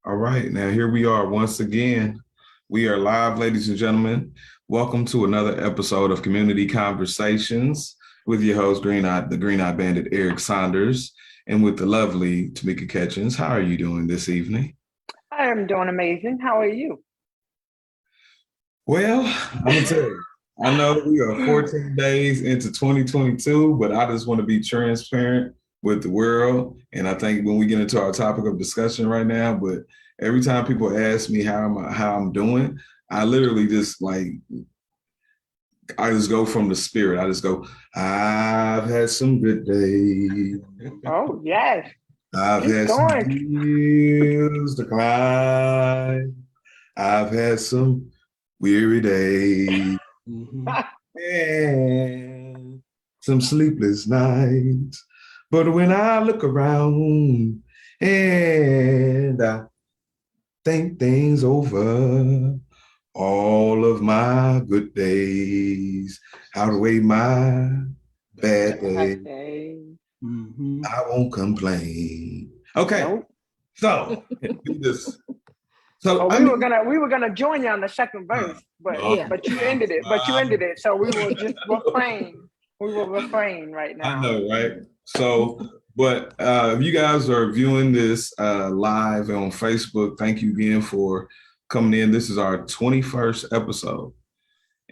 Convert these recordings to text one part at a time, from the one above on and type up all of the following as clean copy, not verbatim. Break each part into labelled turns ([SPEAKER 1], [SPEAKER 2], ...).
[SPEAKER 1] All right, now here we are once again. We are live, ladies and gentlemen. Welcome to another episode of Community Conversations with your host, the Green Eye Bandit, Eric Saunders, and with the lovely Tamika Catchings. How are you doing this evening?
[SPEAKER 2] I am doing amazing. How are you?
[SPEAKER 1] Well, I'm gonna tell you, I know we are 14 days into 2022, but I just want to be transparent with the world. And I think when we get into our topic of discussion right now, but every time people ask me how I'm doing, I literally just I just go from the spirit. I just go, I've had some good days.
[SPEAKER 2] Oh, yes.
[SPEAKER 1] I've
[SPEAKER 2] Keep
[SPEAKER 1] had some
[SPEAKER 2] going.
[SPEAKER 1] hills to climb. I've had some weary days. And some sleepless nights. But when I look around and I think things over, all of my good days outweigh my bad days.
[SPEAKER 2] Okay.
[SPEAKER 1] I won't complain. Okay,
[SPEAKER 2] Nope.
[SPEAKER 1] so we just so
[SPEAKER 2] Oh,
[SPEAKER 1] I
[SPEAKER 2] we
[SPEAKER 1] mean,
[SPEAKER 2] were gonna join you on the second verse, but
[SPEAKER 1] okay,
[SPEAKER 2] but you ended it. But you ended it. So we will just refrain. We will refrain right
[SPEAKER 1] I
[SPEAKER 2] now.
[SPEAKER 1] know, right? So, but if you guys are viewing this live on Facebook, thank you again for coming in. This is our 21st episode,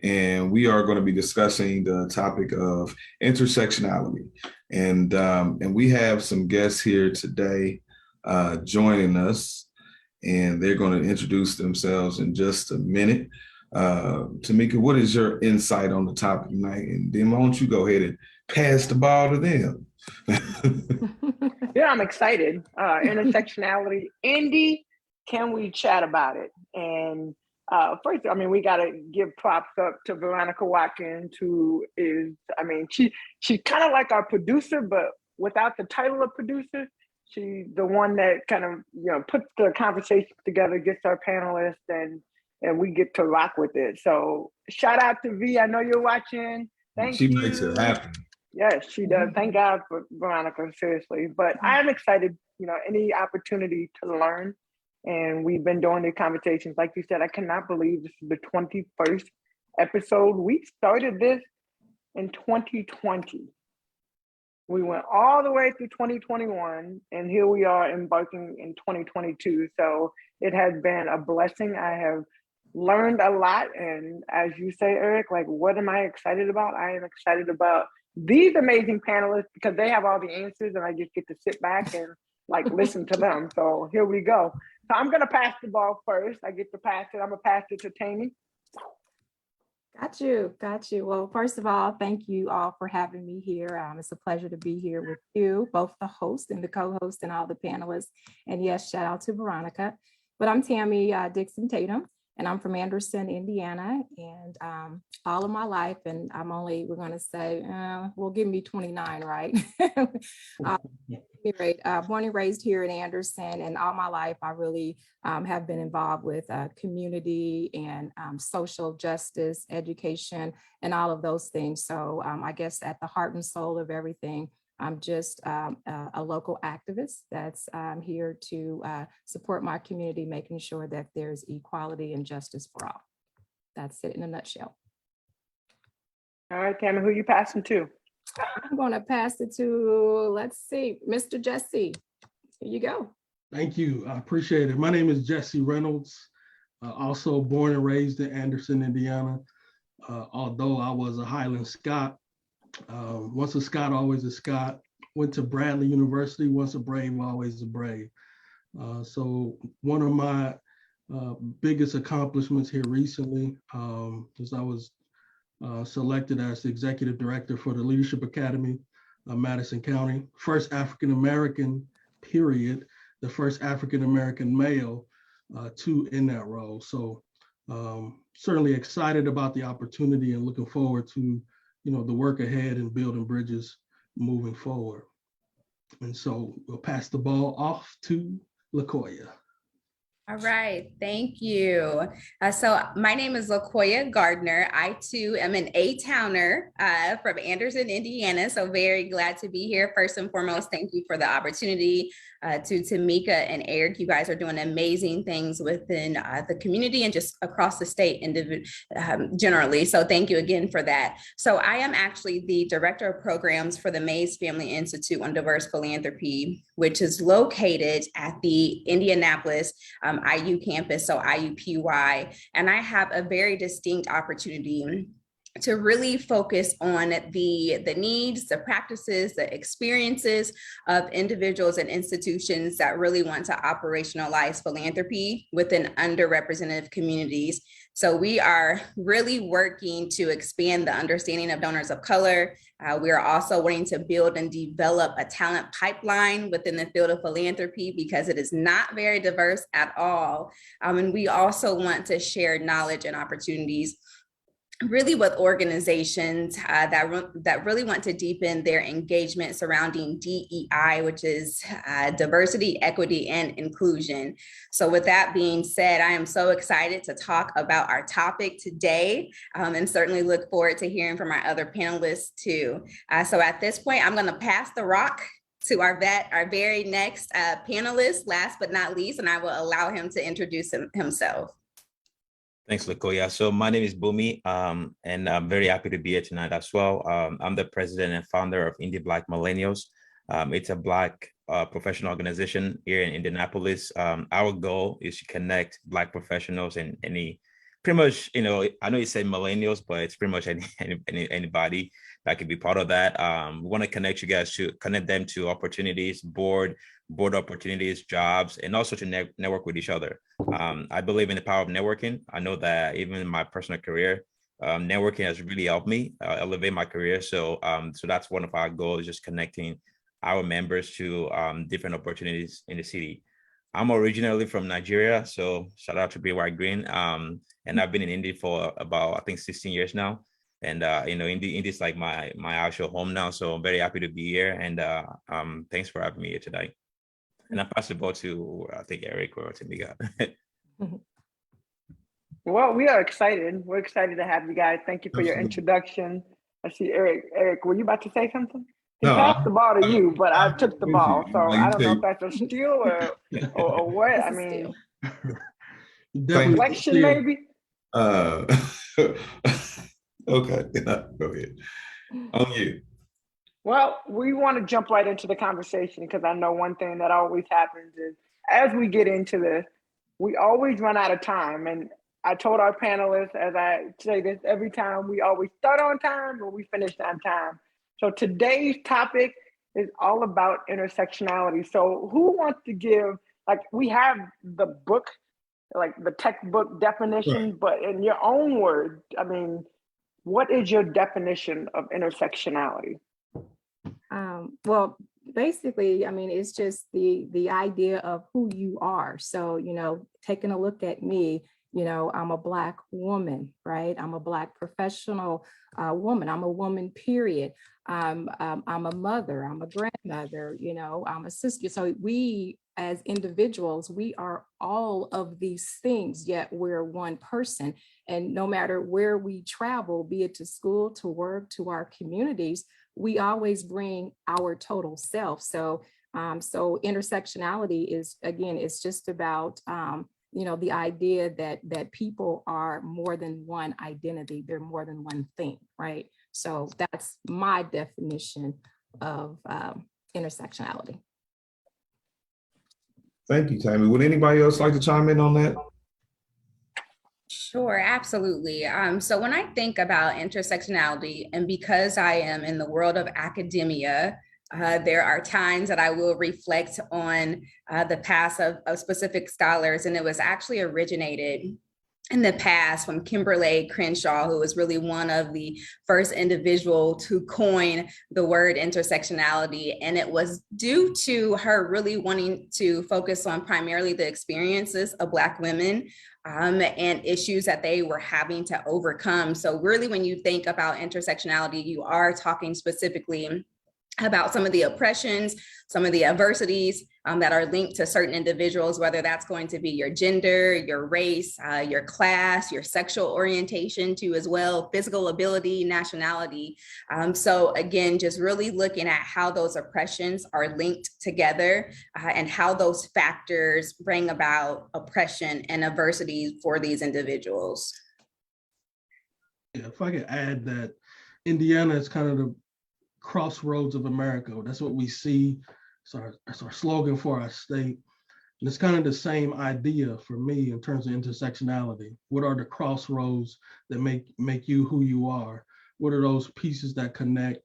[SPEAKER 1] and we are going to be discussing the topic of intersectionality. And we have some guests here today joining us, and they're going to introduce themselves in just a minute. Tamika, what is your insight on the topic tonight? And then why don't you go ahead and pass the ball to them?
[SPEAKER 2] Yeah, I'm excited. Intersectionality. Indy, can we chat about it? And first, I mean, we got to give props up to Veronica Watkins, who is, I mean, she's kind of like our producer, but without the title of producer. She's the one that kind of, puts the conversation together, gets our panelists, and we get to rock with it. So shout out to V. I know you're watching. Thank
[SPEAKER 1] She
[SPEAKER 2] you.
[SPEAKER 1] makes it happen.
[SPEAKER 2] Yes, she does. Thank God for Veronica, seriously. But I am excited, any opportunity to learn. And we've been doing the conversations. Like you said, I cannot believe this is the 21st episode. We started this in 2020. We went all the way through 2021, and here we are embarking in 2022. So it has been a blessing. I have learned a lot. And as you say, Eric, like, what am I excited about? I am excited about these amazing panelists because they have all the answers, and I just get to sit back and listen to them. So here we go. So I'm going to pass the ball first. I get to pass it. I'm going to pass it to Tammy.
[SPEAKER 3] Got you. Well, first of all, thank you all for having me here. It's a pleasure to be here with you, both the host and the co-host and all the panelists. And yes, shout out to Veronica. But I'm Tammy Dixon Tatum, and I'm from Anderson, Indiana. And all of my life, and we're going to say, well, give me 29, right? Born and raised here in Anderson, and all my life I really have been involved with community and social justice, education, and all of those things. So I guess at the heart and soul of everything, I'm just a local activist that's here to support my community, making sure that there's equality and justice for all. That's it in a nutshell.
[SPEAKER 2] All right, Tammy, who you passing to?
[SPEAKER 3] I'm going to pass it to, let's see, Mr. Jesse. Here you go.
[SPEAKER 4] Thank you. I appreciate it. My name is Jesse Reynolds, also born and raised in Anderson, Indiana. Although I was a Highland Scot, once a Scot, always a Scot. Went to Bradley University, once a Brave, always a Brave. So one of my biggest accomplishments here recently is I was selected as the executive director for the Leadership Academy of Madison County. First African-American, period. The first African-American male in that role. So certainly excited about the opportunity and looking forward to, the work ahead and building bridges moving forward. And so we'll pass the ball off to LaKoya.
[SPEAKER 5] All right, thank you. So my name is LaKoya Gardner. I too am an A-Towner from Anderson, Indiana. So very glad to be here. First and foremost, thank you for the opportunity. To Tamika and Eric, you guys are doing amazing things within the community and just across the state generally. So thank you again for that. So I am actually the Director of Programs for the Mays Family Institute on Diverse Philanthropy, which is located at the Indianapolis IU campus, so IUPUI. And I have a very distinct opportunity to really focus on the needs, the practices, the experiences of individuals and institutions that really want to operationalize philanthropy within underrepresented communities. So we are really working to expand the understanding of donors of color. We are also wanting to build and develop a talent pipeline within the field of philanthropy because it is not very diverse at all. And we also want to share knowledge and opportunities really with organizations that really want to deepen their engagement surrounding DEI, which is diversity, equity, and inclusion. So with that being said, I am so excited to talk about our topic today and certainly look forward to hearing from our other panelists too. So at this point, I'm gonna pass the rock to our very next panelist, last but not least, and I will allow him to introduce himself.
[SPEAKER 6] Thanks, LaKoya. So my name is Bumi, and I'm very happy to be here tonight as well. I'm the president and founder of Indie Black Millennials. It's a Black professional organization here in Indianapolis. Our goal is to connect Black professionals and pretty much, I know you say millennials, but it's pretty much anybody that could be part of that. We want to connect them to opportunities, board opportunities, jobs, and also to network with each other. I believe in the power of networking. I know that even in my personal career, networking has really helped me elevate my career. So that's one of our goals, just connecting our members to different opportunities in the city. I'm originally from Nigeria, so shout out to BY Green. And I've been in Indy for about, I think, 16 years now. And Indy is like my actual home now. So I'm very happy to be here. And thanks for having me here today. And I pass the ball to, I think, Eric or Tamika.
[SPEAKER 2] Well, we are excited. We're excited to have you guys. Thank you for your introduction. I see Eric. Eric, were you about to say something? He passed the ball to you, but I took the ball. So I don't know if that's a steal or what. I mean, deflection maybe?
[SPEAKER 1] Okay, go ahead. On you.
[SPEAKER 2] Well, we want to jump right into the conversation because I know one thing that always happens is as we get into this, we always run out of time. And I told our panelists, as I say this every time, we always start on time or we finish on time. So today's topic is all about intersectionality. So who wants to give, like we have the book, like the textbook definition, right, but in your own words, I mean, what is your definition of intersectionality?
[SPEAKER 3] Well, basically, I mean, it's just the idea of who you are. So, taking a look at me, I'm a Black woman, right? I'm a Black professional woman. I'm a woman, period. I'm a mother, I'm a grandmother, I'm a sister. So we as individuals, we are all of these things, yet we're one person. And no matter where we travel, be it to school, to work, to our communities, we always bring our total self. So intersectionality is, again, it's just about, the idea that people are more than one identity, they're more than one thing, right? So that's my definition of intersectionality.
[SPEAKER 1] Thank you, Tammy. Would anybody else like to chime in on that?
[SPEAKER 5] Sure, absolutely. So when I think about intersectionality, and because I am in the world of academia, there are times that I will reflect on the past of specific scholars, and it was actually originated in the past from Kimberly Crenshaw, who was really one of the first individual to coin the word intersectionality. And it was due to her really wanting to focus on primarily the experiences of Black women and issues that they were having to overcome. So really, when you think about intersectionality, you are talking specifically about some of the oppressions, some of the adversities that are linked to certain individuals, whether that's going to be your gender, your race, your class, your sexual orientation too as well, physical ability, nationality. So again, just really looking at how those oppressions are linked together and how those factors bring about oppression and adversity for these individuals.
[SPEAKER 4] Yeah, if I could add that Indiana is kind of the crossroads of America. That's what we see. That's our slogan for our state. And it's kind of the same idea for me in terms of intersectionality. What are the crossroads that make you who you are? What are those pieces that connect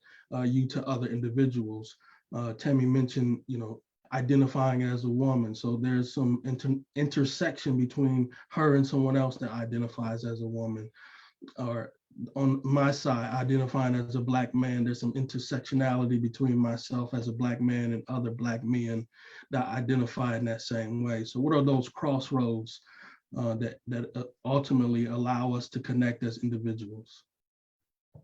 [SPEAKER 4] you to other individuals? Tammy mentioned, identifying as a woman. So there's some intersection between her and someone else that identifies as a woman. Or on my side, identifying as a Black man, there's some intersectionality between myself as a Black man and other Black men that identify in that same way. So what are those crossroads that ultimately allow us to connect as individuals?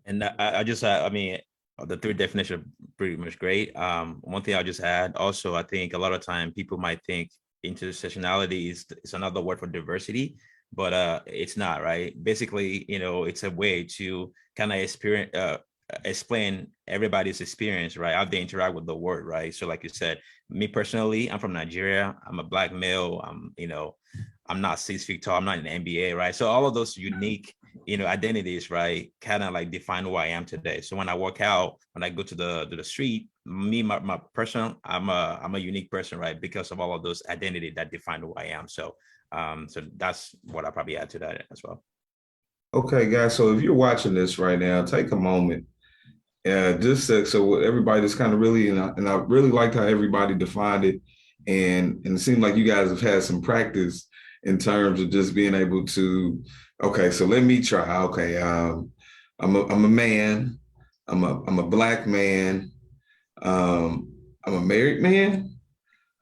[SPEAKER 6] And the three definitions are pretty much great. One thing I'll just add also, I think a lot of time people might think intersectionality is another word for diversity, but it's not, right? Basically, it's a way to kind of explain everybody's experience, right? How they interact with the word, right? So like you said, me personally, I'm from Nigeria. I'm a Black male. I'm not 6 feet tall. I'm not in the NBA, right? So all of those unique, identities, right, kind of like define who I am today. So when I work out, when I go to the street, my person, I'm a unique person, right? Because of all of those identities that define who I am. So that's what I probably add to that as well.
[SPEAKER 1] Okay, guys. So if you're watching this right now, take a moment. So everybody just kind of really, and I really liked how everybody defined it. And it seemed like you guys have had some practice in terms of just being able to, okay, so let me try. Okay, I'm a man. I'm a Black man. I'm a married man.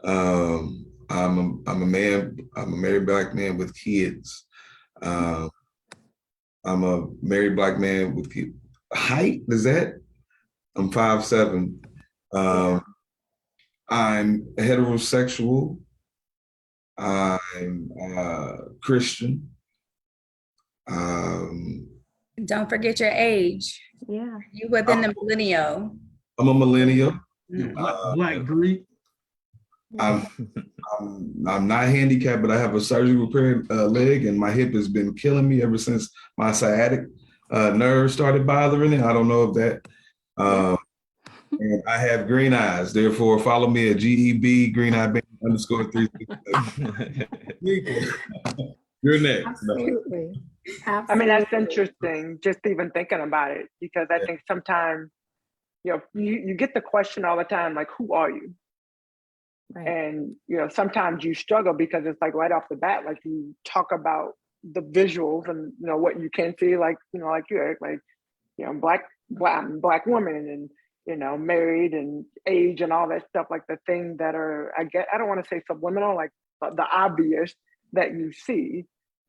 [SPEAKER 1] I'm a man. I'm a married Black man with kids. I'm a married Black man with kids. Height is that? I'm 5'7". I'm heterosexual. I'm Christian.
[SPEAKER 5] Don't forget your age.
[SPEAKER 3] Yeah.
[SPEAKER 5] You within the millennial.
[SPEAKER 1] I'm a millennial.
[SPEAKER 4] Black Greek.
[SPEAKER 1] I'm not handicapped, but I have a surgery repaired leg, and my hip has been killing me ever since my sciatic nerve started bothering it. I don't know if that. And I have green eyes. Therefore, follow me at GEB Green Eye Band _3. You're next.
[SPEAKER 3] Absolutely.
[SPEAKER 2] I mean, that's interesting, just even thinking about it, because I think sometimes, you get the question all the time, like, who are you?
[SPEAKER 3] Right.
[SPEAKER 2] And, sometimes you struggle because it's like right off the bat, like you talk about the visuals and, what you can see, like, like you, Eric, like, Black woman and, married and age and all that stuff, like the thing that are, I don't want to say subliminal, like the obvious that you see.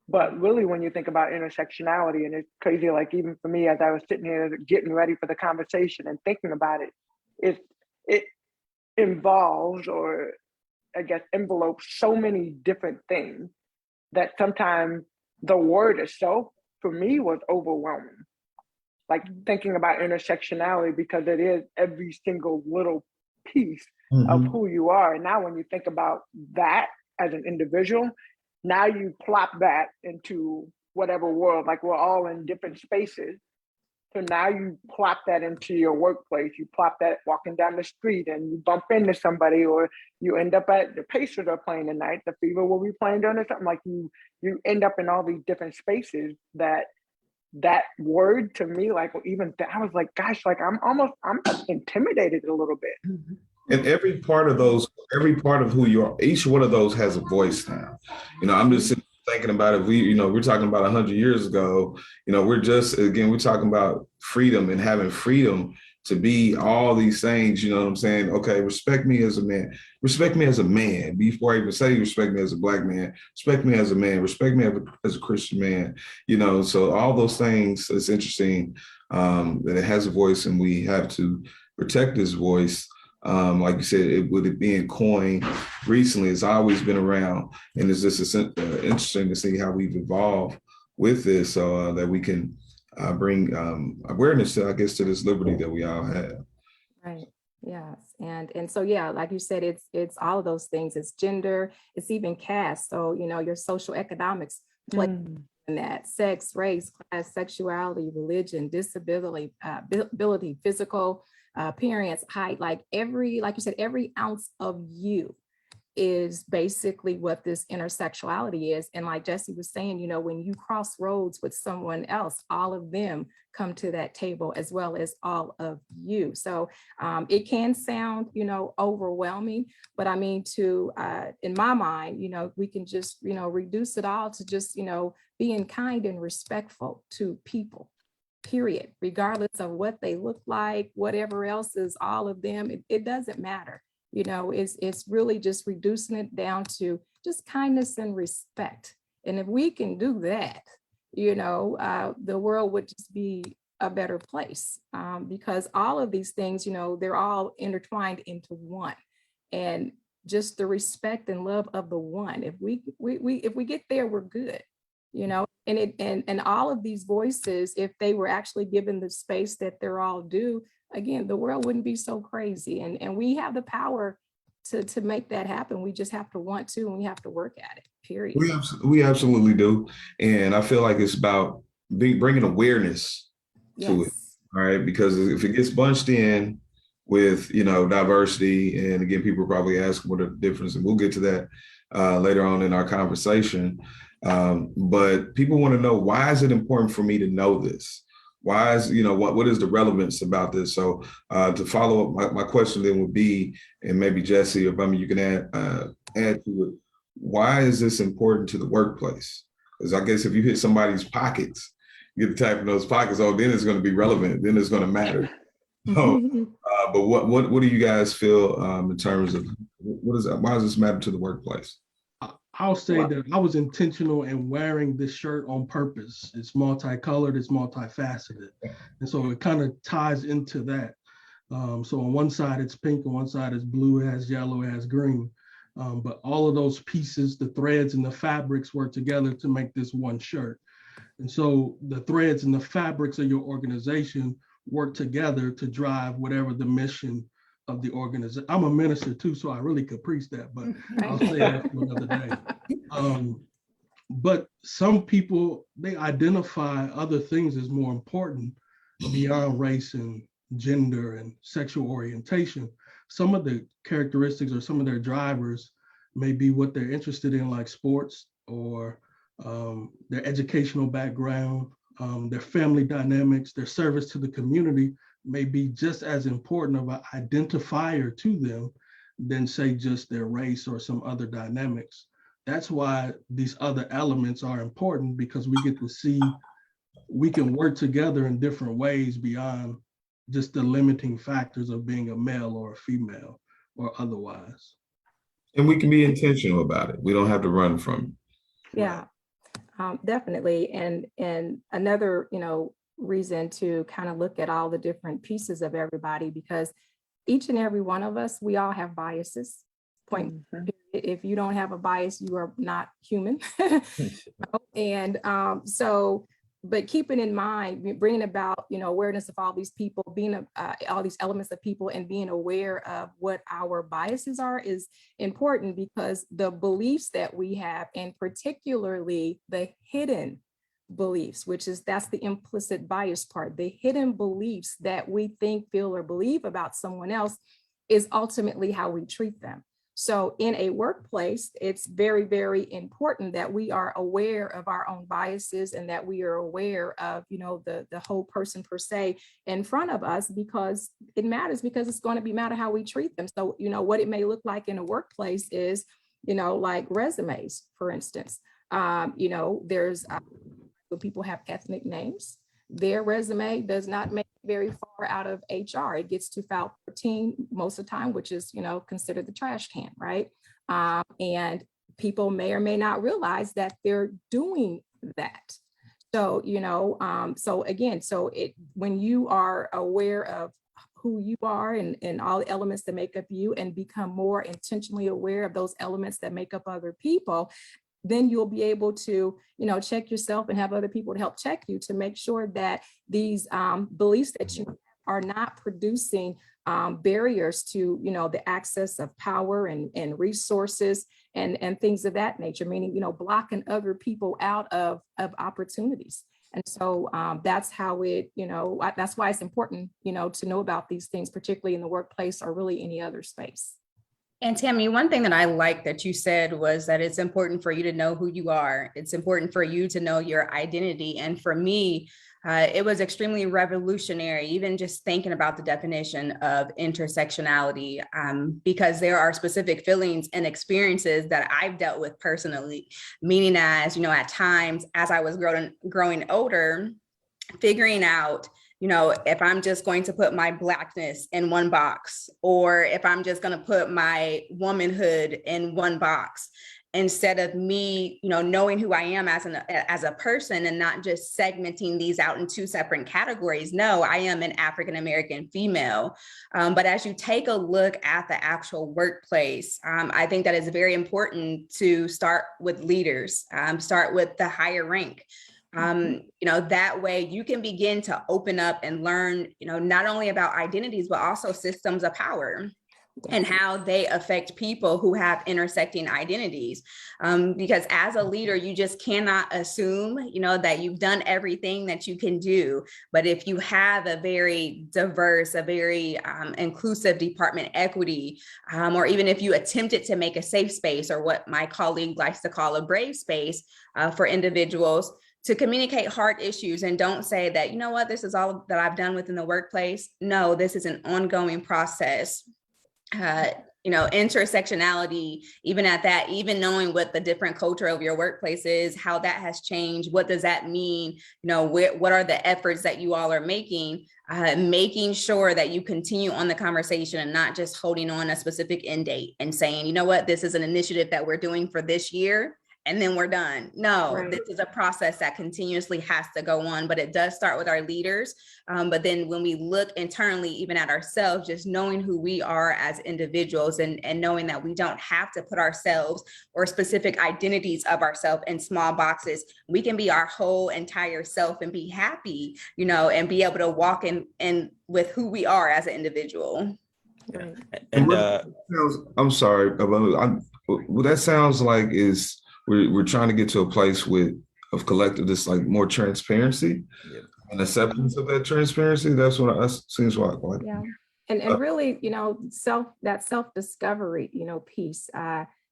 [SPEAKER 2] But really, when you think about intersectionality, and it's crazy, like even for me, as I was sitting here getting ready for the conversation and thinking about it, it involves, or I guess envelopes, so many different things that sometimes the word itself for me was overwhelming. Like thinking about intersectionality, because it is every single little piece of who you are. And now when you think about that as an individual, now you plop that into whatever world, like we're all in different spaces. So now you plop that into your workplace, you plop that walking down the street and you bump into somebody, or you end up at the Pacers are playing tonight, the Fever will be playing during or something, like you end up in all these different spaces that word to me, like even I was like, gosh, like I'm intimidated a little bit.
[SPEAKER 1] And every part of who you are, each one of those has a voice now. I'm just thinking about it. We're talking about 100 years ago. We're talking about freedom and having freedom to be all these things. You know what I'm saying? Okay, respect me as a man. Respect me as a man. Before I even say respect me as a Black man, respect me as a man. Respect me as a Christian man. So all those things. It's interesting that it has a voice, and we have to protect this voice. Like you said, with it being coined recently, it's always been around, and it's just interesting to see how we've evolved with this, so that we can bring awareness to, I guess, to this liberty that we all have.
[SPEAKER 3] Right. Yes. And so yeah, like you said, it's all of those things. It's gender, it's even caste. So, you know, your social economics play in that: sex, race, class, sexuality, religion, disability, ability, physical appearance, height, like you said, every ounce of you is basically what this intersectionality is. And like Jesse was saying, you know, when you cross roads with someone else, all of them come to that table as well as all of you. So it can sound, you know, overwhelming, but I mean, in my mind, you know, we can just, you know, reduce it all to just, you know, being kind and respectful to people, period, regardless of what they look like, whatever else is all of them, it doesn't matter. You know, it's really just reducing it down to just kindness and respect. And if we can do that, you know, the world would just be a better place, because all of these things, you know, they're all intertwined into one. And just the respect and love of the one. If we get there, we're good. You know, and all of these voices, if they were actually given the space that they're all due, again, the world wouldn't be so crazy. And we have the power to make that happen. We just have to want to, and we have to work at it, period.
[SPEAKER 1] We absolutely do. And I feel like it's about bringing awareness to it. All right. Because if it gets bunched in with, you know, diversity, and again, people probably ask what are the difference, and we'll get to that later on in our conversation. But people want to know, why is it important for me to know this? Why is, you know, what is the relevance about this? So to follow up, my question then would be, and maybe Jesse or Bummy, you can add to it, why is this important to the workplace? Because I guess if you hit somebody's pockets, you get to tap in those pockets, oh, then it's going to be relevant, then it's going to matter. So, but what do you guys feel in terms of why does this matter to the workplace?
[SPEAKER 4] I'll say that I was intentional in wearing this shirt on purpose. It's multicolored, it's multifaceted. And so it kind of ties into that. So on one side it's pink, on one side it's blue, it has yellow, it has green. But all of those pieces, the threads and the fabrics work together to make this one shirt. And so the threads and the fabrics of your organization work together to drive whatever the mission of the organization. I'm a minister too, so I really could preach that, but I'll say that for another day. But some people, they identify other things as more important beyond race and gender and sexual orientation. Some of the characteristics or some of their drivers may be what they're interested in, like sports, or their educational background, their family dynamics, their service to the community may be just as important of an identifier to them than, say, just their race or some other dynamics. That's why these other elements are important, because we get to see we can work together in different ways beyond just the limiting factors of being a male or a female or otherwise.
[SPEAKER 1] And we can be intentional about it. We don't have to run from it.
[SPEAKER 3] Yeah, definitely. And another, you know, reason to kind of look at all the different pieces of everybody, because each and every one of us, we all have biases. Point. If you don't have a bias, you are not human. And so, but keeping in mind, bringing about, you know, awareness of all these people, being all these elements of people, and being aware of what our biases are is important, because the beliefs that we have, and particularly the hidden beliefs, that's the implicit bias part, the hidden beliefs that we think, feel, or believe about someone else, is ultimately how we treat them. So in a workplace, it's very, very important that we are aware of our own biases, and that we are aware of, you know, the whole person per se in front of us, because it matters, because it's going to matter how we treat them. So, you know, what it may look like in a workplace is, you know, like resumes, for instance. You know, there's people have ethnic names. Their resume does not make it very far out of HR. It gets to file 14 most of the time, which is, you know, considered the trash can, right? And people may or may not realize that they're doing that. So, you know, so again, when you are aware of who you are and all the elements that make up you, and become more intentionally aware of those elements that make up other people, then you'll be able to, check yourself and have other people to help check you to make sure that these beliefs that you are not producing barriers to, the access of power and resources and things of that nature, meaning, blocking other people out of opportunities. And so that's how it, that's why it's important, to know about these things, particularly in the workplace or really any other space.
[SPEAKER 5] And Tammy, one thing that I like that you said was that it's important for you to know who you are. It's important for you to know your identity. And for me, it was extremely revolutionary, even just thinking about the definition of intersectionality, because there are specific feelings and experiences that I've dealt with personally, meaning as, at times as I was growing older, figuring out, if I'm just going to put my Blackness in one box, or if I'm just going to put my womanhood in one box, instead of me, knowing who I am as a person and not just segmenting these out in two separate categories. No, I am an African-American female. But as you take a look at the actual workplace, I think that it's very important to start with leaders, start with the higher rank. That way you can begin to open up and learn, not only about identities, but also systems of power and how they affect people who have intersecting identities. Because as a leader, you just cannot assume, that you've done everything that you can do. But if you have a very diverse, a very inclusive department equity, or even if you attempted to make a safe space, or what my colleague likes to call a brave space for individuals, to communicate hard issues, and don't say that, this is all that I've done within the workplace. No, this is an ongoing process. Intersectionality, even at that, even knowing what the different culture of your workplace is, how that has changed, what does that mean? What are the efforts that you all are making sure that you continue on the conversation and not just holding on a specific end date and saying, this is an initiative that we're doing for this year, and then we're done. No, right. This is a process that continuously has to go on, but it does start with our leaders. But then when we look internally, even at ourselves, just knowing who we are as individuals and knowing that we don't have to put ourselves or specific identities of ourselves in small boxes. We can be our whole entire self and be happy, and be able to walk in with who we are as an individual.
[SPEAKER 6] Yeah. And
[SPEAKER 1] I'm sorry, what that sounds like is we're trying to get to a place of collective, this like more transparency and acceptance of that transparency. That's what seems like.
[SPEAKER 3] Yeah, and really, self-discovery, piece.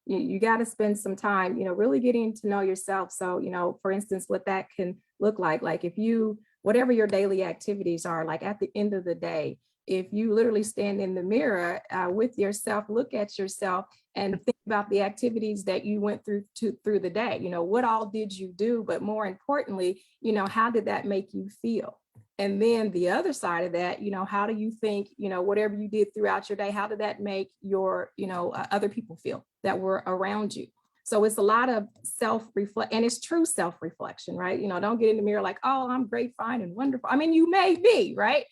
[SPEAKER 3] You got to spend some time, really getting to know yourself. So, for instance, what that can look like if you, whatever your daily activities are, like at the end of the day, if you literally stand in the mirror with yourself, look at yourself and think about the activities that you went through the day. What all did you do? But more importantly, how did that make you feel? And then the other side of that, how do you think, whatever you did throughout your day, how did that make your, other people feel that were around you? So it's a lot of self-reflect, and it's true self-reflection, right? Don't get in the mirror like, oh, I'm great, fine, and wonderful. I mean, you may be, right?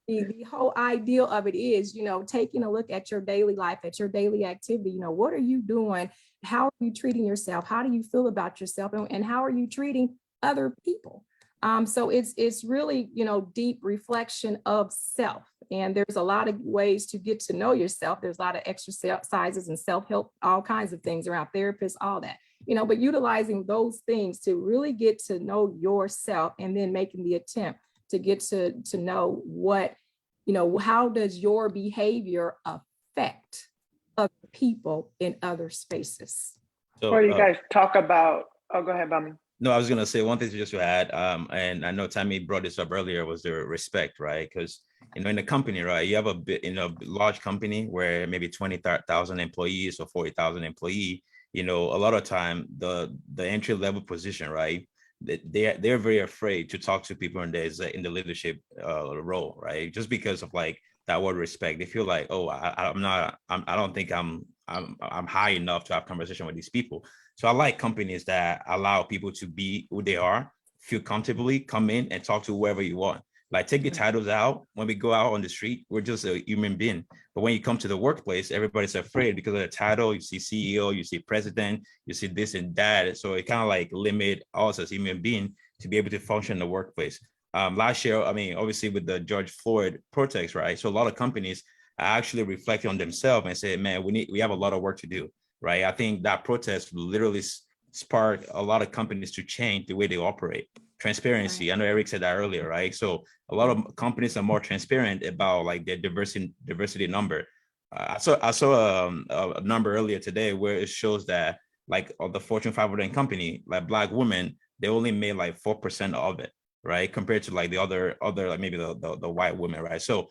[SPEAKER 3] The whole ideal of it is, taking a look at your daily life, at your daily activity. What are you doing? How are you treating yourself? How do you feel about yourself? And how are you treating other people? So it's really, deep reflection of self. And there's a lot of ways to get to know yourself. There's a lot of exercises and self-help, all kinds of things around therapists, all that, but utilizing those things to really get to know yourself, and then making the attempt to get to know what, how does your behavior affect other people in other spaces?
[SPEAKER 2] So, what do you guys talk about? Oh, go ahead, Bami.
[SPEAKER 6] No, I was going to say one thing just to add, and I know Tammy brought this up earlier, was the respect, right? Because, in the company, right, you have a bit, large company where maybe 20,000 employees or 40,000 employee, a lot of time the entry level position, right? They're very afraid to talk to people in the leadership role, right? Just because of like that word respect. They feel like, oh, I don't think I'm high enough to have conversation with these people. So I like companies that allow people to be who they are, feel comfortably, come in and talk to whoever you want. Like take the titles out. When we go out on the street, we're just a human being. But when you come to the workplace, everybody's afraid because of the title. You see CEO, you see president, you see this and that. So it kind of like limit us as human being to be able to function in the workplace. Last year, I mean, obviously with the George Floyd protests, right? So a lot of companies are actually reflecting on themselves and say, man, we have a lot of work to do, right? I think that protest literally sparked a lot of companies to change the way they operate. Transparency.
[SPEAKER 3] Right.
[SPEAKER 6] I know Eric said that earlier, right? So a lot of companies are more transparent about like their diversity number. I saw a number earlier today where it shows that like of the Fortune 500 company, like Black women, they only made like 4% of it, right? Compared to like the other like maybe the white women, right? So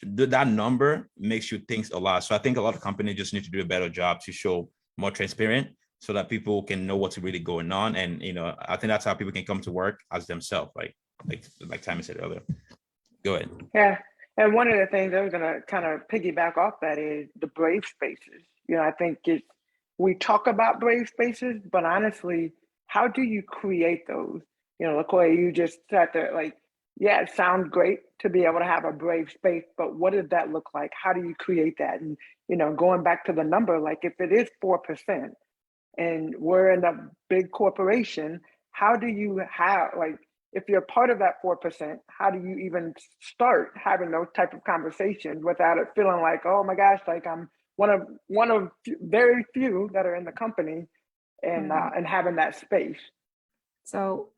[SPEAKER 6] that number makes you think a lot. So I think a lot of companies just need to do a better job to show more transparent so that people can know what's really going on. And I think that's how people can come to work as themselves, like Tammy said earlier. Go ahead.
[SPEAKER 2] Yeah. And one of the things I was going to kind of piggyback off that is the brave spaces. I think we talk about brave spaces, but honestly, how do you create those? LaKoya, you just said that, like, yeah, it sounds great to be able to have a brave space, but what does that look like? How do you create that? And, going back to the number, like if it is 4% and we're in a big corporation, how do you have, like, if you're part of that 4%, how do you even start having those type of conversations without it feeling like, oh my gosh, like I'm one of very few that are in the company and having that space.
[SPEAKER 3] So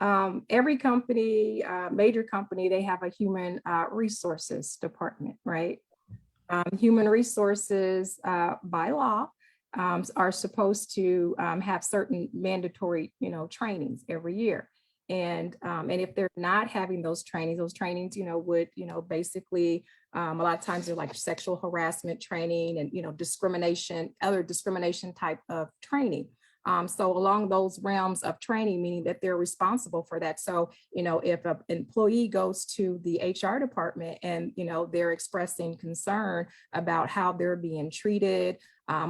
[SPEAKER 3] every company, major company, they have a human resources department, right? Human resources by law are supposed to have certain mandatory, trainings every year. And if they're not having those trainings, would, basically a lot of times they're like sexual harassment training and, discrimination, other discrimination type of training. So along those realms of training, meaning that they're responsible for that. So, if an employee goes to the HR department and, they're expressing concern about how they're being treated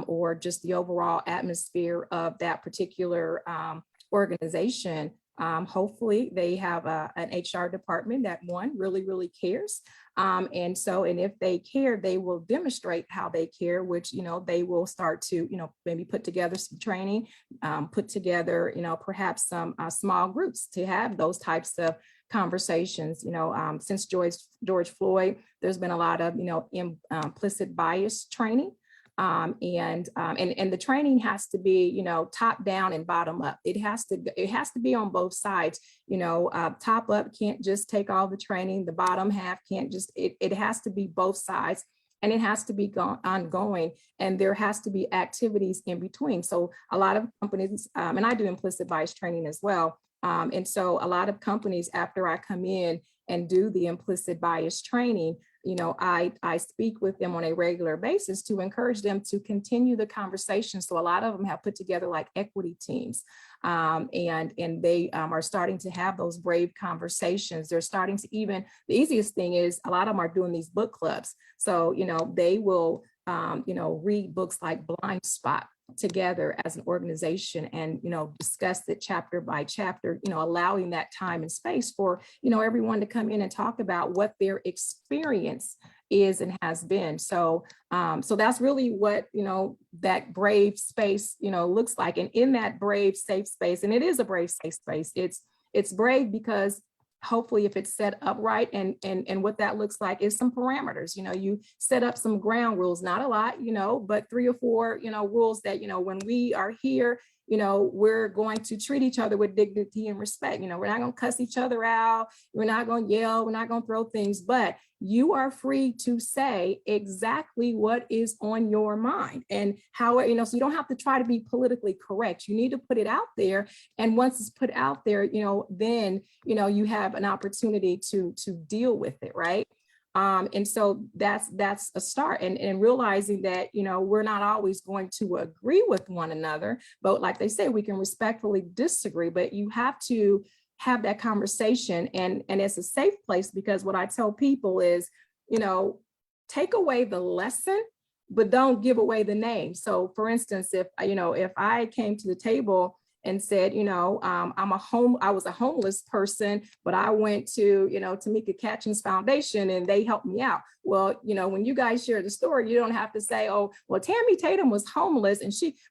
[SPEAKER 3] or just the overall atmosphere of that particular organization, hopefully they have an HR department that really, really cares. And if they care, they will demonstrate how they care, which, they will start to, maybe put together some training, put together, perhaps some small groups to have those types of conversations. Since George Floyd, there's been a lot of, implicit bias training. And the training has to be, top down and bottom up. It has to be on both sides. Top up can't just take all the training. The bottom half can't just. It has to be both sides, and it has to be ongoing. And there has to be activities in between. So a lot of companies, and I do implicit bias training as well. And so a lot of companies, after I come in and do the implicit bias training, I speak with them on a regular basis to encourage them to continue the conversation. So a lot of them have put together like equity teams, and they are starting to have those brave conversations. They're starting to the easiest thing is a lot of them are doing these book clubs. So, they will, read books like Blind Spot together as an organization and, discuss it chapter by chapter, allowing that time and space for, everyone to come in and talk about what their experience is and has been. So, so that's really what, that brave space, looks like. And in that brave, safe space, and it is a brave, safe space, it's brave because hopefully if it's set up right and what that looks like is some parameters, you set up some ground rules, not a lot, but 3 or 4, rules that, when we are here, we're going to treat each other with dignity and respect. We're not going to cuss each other out. We're not going to yell. We're not going to throw things, but you are free to say exactly what is on your mind and how, so you don't have to try to be politically correct. You need to put it out there. And once it's put out there, then, you have an opportunity to deal with it. Right. And so that's a start and realizing that, we're not always going to agree with one another, but like they say, we can respectfully disagree, but you have to have that conversation and it's a safe place because what I tell people is, take away the lesson, but don't give away the name. So for instance, if I came to the table and said, I was a homeless person, but I went to, Tamika Catchings Foundation and they helped me out. Well, when you guys share the story, you don't have to say, oh, well, Tammy Tatum was homeless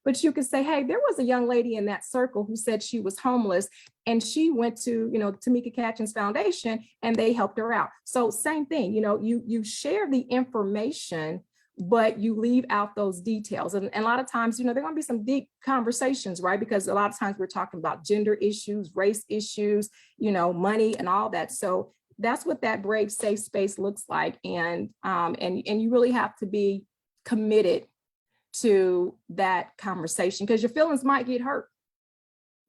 [SPEAKER 3] but you could say, hey, there was a young lady in that circle who said she was homeless and she went to, Tamika Catchings Foundation and they helped her out. So same thing, you share the information, but you leave out those details. And a lot of times, there are going to be some deep conversations, right? Because a lot of times we're talking about gender issues, race issues, money and all that. So that's what that brave, safe space looks like. And you really have to be committed to that conversation because your feelings might get hurt.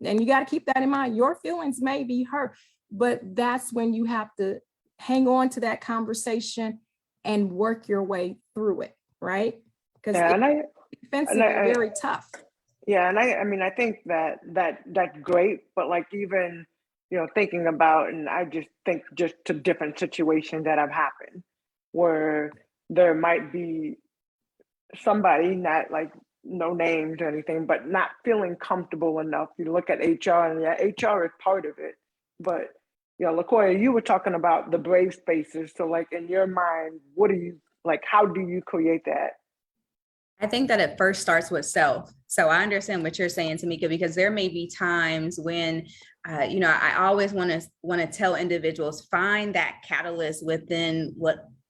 [SPEAKER 3] And you got to keep that in mind. Your feelings may be hurt, but that's when you have to hang on to that conversation and work your way through it, right? Because defensive is very tough.
[SPEAKER 2] Yeah, and I think that's great, but like even thinking about, and I just think just to different situations that have happened where there might be somebody, not like no names or anything, but not feeling comfortable enough. You look at HR and yeah, HR is part of it, but LaKoya, you were talking about the brave spaces. So like in your mind, how do you create that?
[SPEAKER 5] I think that it first starts with self. So I understand what you're saying, Tamika, because there may be times when, I always want to tell individuals, find that catalyst within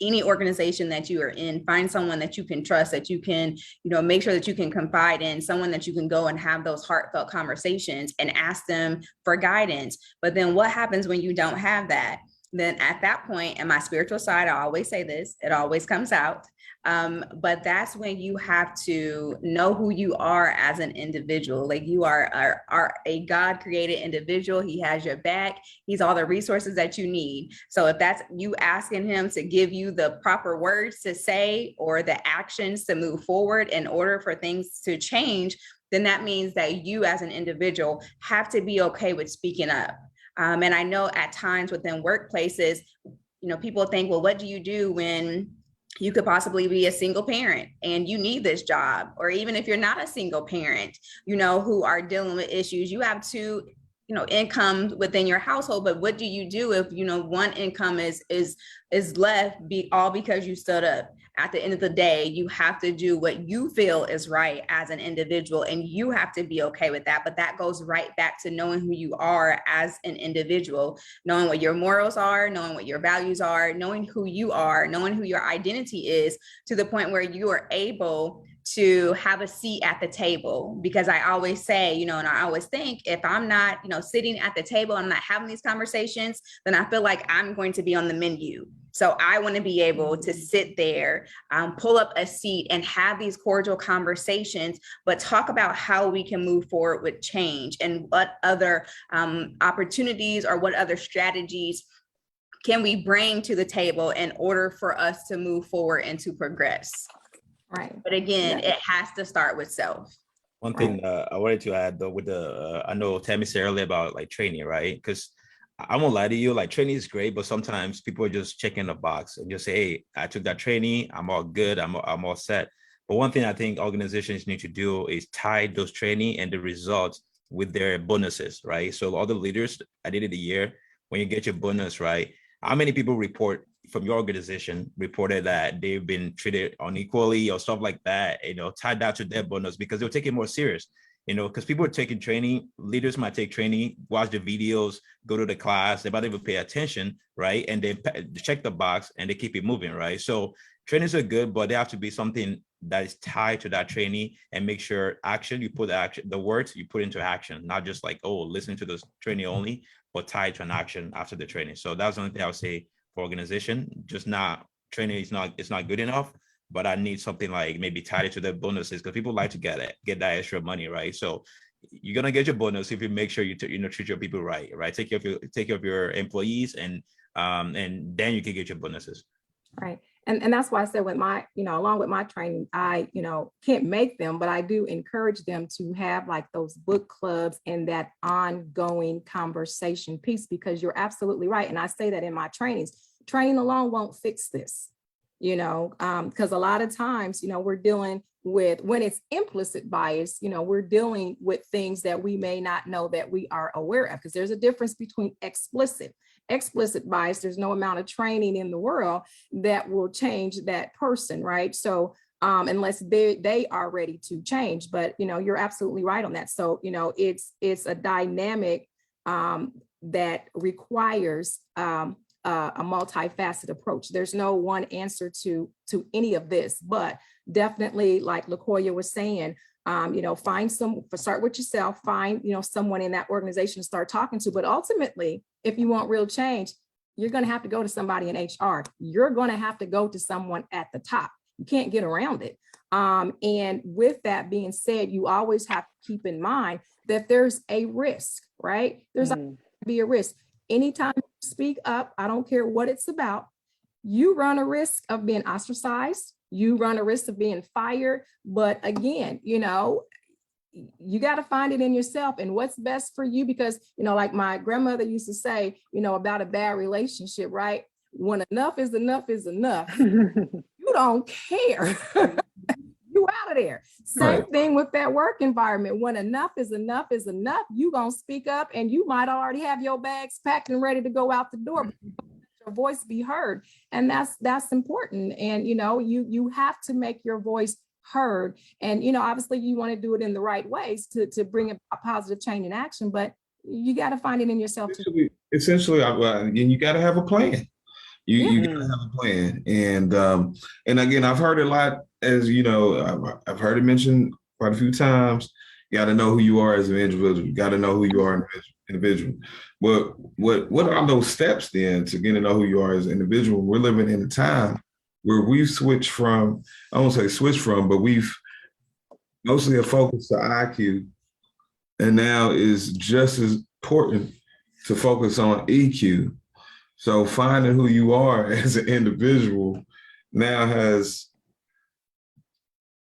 [SPEAKER 5] any organization that you are in. Find someone that you can trust, that you can, make sure that you can confide in, someone that you can go and have those heartfelt conversations and ask them for guidance. But then what happens when you don't have that? Then at that point, in my spiritual side, I always say this, it always comes out. But that's when you have to know who you are as an individual. Like you are a God created individual. He has your back. He's all the resources that you need. So if that's you asking him to give you the proper words to say or the actions to move forward in order for things to change, then that means that you as an individual have to be okay with speaking up. And I know at times within workplaces, people think, well, what do you do when you could possibly be a single parent and you need this job? Or even if you're not a single parent, who are dealing with issues, you have two, incomes within your household. But what do you do if, one income is left all because you stood up? At the end of the day, you have to do what you feel is right as an individual, and you have to be okay with that. But that goes right back to knowing who you are as an individual, knowing what your morals are, knowing what your values are, knowing who you are, knowing who your identity is, to the point where you are able to have a seat at the table. Because I always say, and I always think, if I'm not, sitting at the table, I'm not having these conversations, then I feel like I'm going to be on the menu. So I want to be able to sit there, pull up a seat and have these cordial conversations, but talk about how we can move forward with change and what other opportunities or what other strategies can we bring to the table in order for us to move forward and to progress.
[SPEAKER 3] Right.
[SPEAKER 5] But again, it has to start with self.
[SPEAKER 6] One thing I wanted to add though, with I know Tammy said earlier about like training, right? Because I won't lie to you, like training is great, but sometimes people are just checking the box and just say, hey, I took that training, I'm all good, I'm all set. But one thing I think organizations need to do is tie those training and the results with their bonuses, right? So all the leaders at the end of the year, when you get your bonus, right? How many people from your organization reported that they've been treated unequally or stuff like that, tied that to their bonus because they'll take it more serious, because people are taking training, leaders might take training, watch the videos, go to the class, they might even pay attention, right? And they check the box and they keep it moving, right? So trainings are good, but they have to be something that is tied to that training and make sure the words you put into action, not just like, oh, listen to this training only, but tied to an action after the training. So that's the only thing I would say for organization, just not training it's not good enough, but I need something like maybe tied it to the bonuses because people like to get that extra money, right? So you're gonna get your bonus if you make sure you treat your people right? Take care of your employees, and then you can get your bonuses.
[SPEAKER 3] Right. And that's why I said with my, along with my training, I, can't make them, but I do encourage them to have like those book clubs and that ongoing conversation piece, because you're absolutely right. And I say that in my trainings, training alone won't fix this. because a lot of times, we're dealing with, when it's implicit bias, we're dealing with things that we may not know that we are aware of, because there's a difference between explicit bias. There's no amount of training in the world that will change that person, right? So unless they are ready to change. But you're absolutely right on that. So it's a dynamic that requires a multifaceted approach. There's no one answer to any of this, but definitely, like LaKoya was saying, start with yourself, find someone in that organization to start talking to. But ultimately, if you want real change, you're going to have to go to somebody in HR. You're going to have to go to someone at the top. You can't get around it. And with that being said, you always have to keep in mind that there's a risk, right? There's going to be a risk. Anytime you speak up, I don't care what it's about, you run a risk of being ostracized. You run a risk of being fired. But again, you got to find it in yourself and what's best for you, because, like my grandmother used to say, about a bad relationship, right? When enough is enough is enough, you don't care. You out of there. Same thing with that work environment. When enough is enough is enough, you gonna speak up, and you might already have your bags packed and ready to go out the door, but your voice be heard. And that's important. And you have to make your voice heard. And obviously you want to do it in the right ways to bring about positive change in action, but you got to find it in yourself.
[SPEAKER 1] Essentially, and you got to have a plan. You gotta have a plan. And again, I've heard a lot, as I've heard it mentioned quite a few times. You got to know who you are as an individual. You got to know who you are as an individual. But what are those steps then to get to know who you are as an individual? We're living in a time where we've switched from, I won't say switched from, but we've mostly a focus to IQ, and now is just as important to focus on EQ. So finding who you are as an individual now has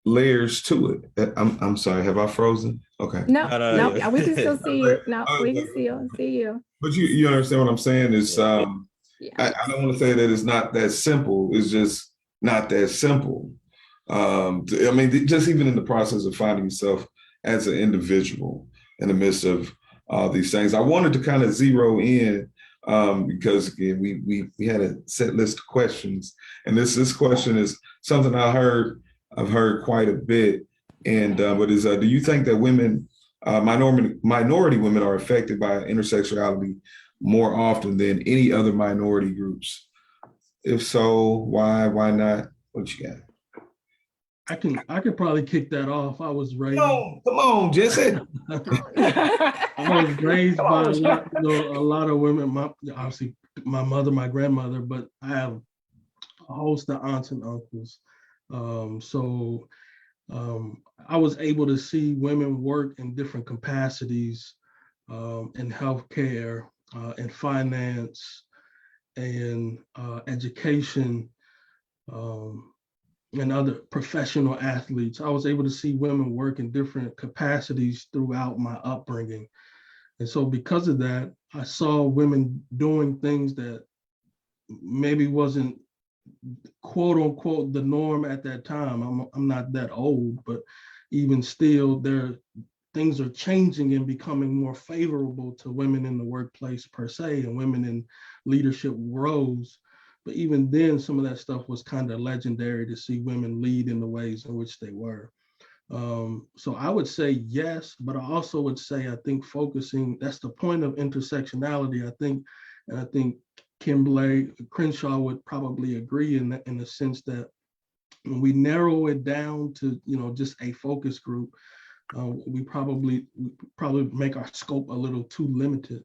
[SPEAKER 1] layers to it. I'm sorry, have I frozen? Okay.
[SPEAKER 3] No, we can still see you. No, we can still see you.
[SPEAKER 1] But you understand what I'm saying? Is I don't want to say that it's not that simple. It's just not that simple. Just even in the process of finding yourself as an individual in the midst of all these things, I wanted to kind of zero in. Because again, we had a set list of questions, and this question is something I've heard quite a bit. And but is do you think that women, minority women, are affected by intersexuality more often than any other minority groups? If so, why not? What you got?
[SPEAKER 4] I could probably kick that off. I was raised.
[SPEAKER 1] Come on, Jesse.
[SPEAKER 4] I was raised by a lot of women. Obviously, my mother, my grandmother, but I have a host of aunts and uncles. So I was able to see women work in different capacities in healthcare, in finance, and education. And other professional athletes. I was able to see women work in different capacities throughout my upbringing. And so because of that, I saw women doing things that maybe wasn't quote unquote the norm at that time. I'm not that old, but even still, things are changing and becoming more favorable to women in the workplace per se, and women in leadership roles. But even then, some of that stuff was kind of legendary to see women lead in the ways in which they were. So I would say yes, but I also would say I think focusing, that's the point of intersectionality, I think, and I think Kimberly Crenshaw would probably agree in the sense that when we narrow it down to just a focus group, we probably make our scope a little too limited.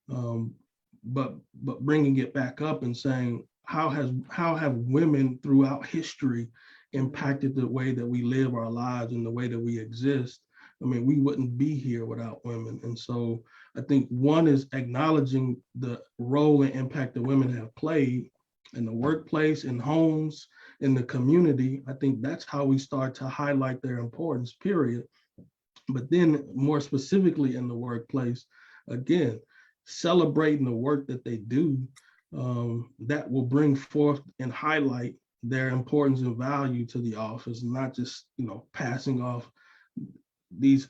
[SPEAKER 4] But bringing it back up and saying, how have women throughout history impacted the way that we live our lives and the way that we exist? I mean, we wouldn't be here without women. And so I think one is acknowledging the role and impact that women have played in the workplace, in homes, in the community. I think that's how we start to highlight their importance, period. But then more specifically in the workplace, again, celebrating the work that they do, that will bring forth and highlight their importance and value to the office, not just, passing off these,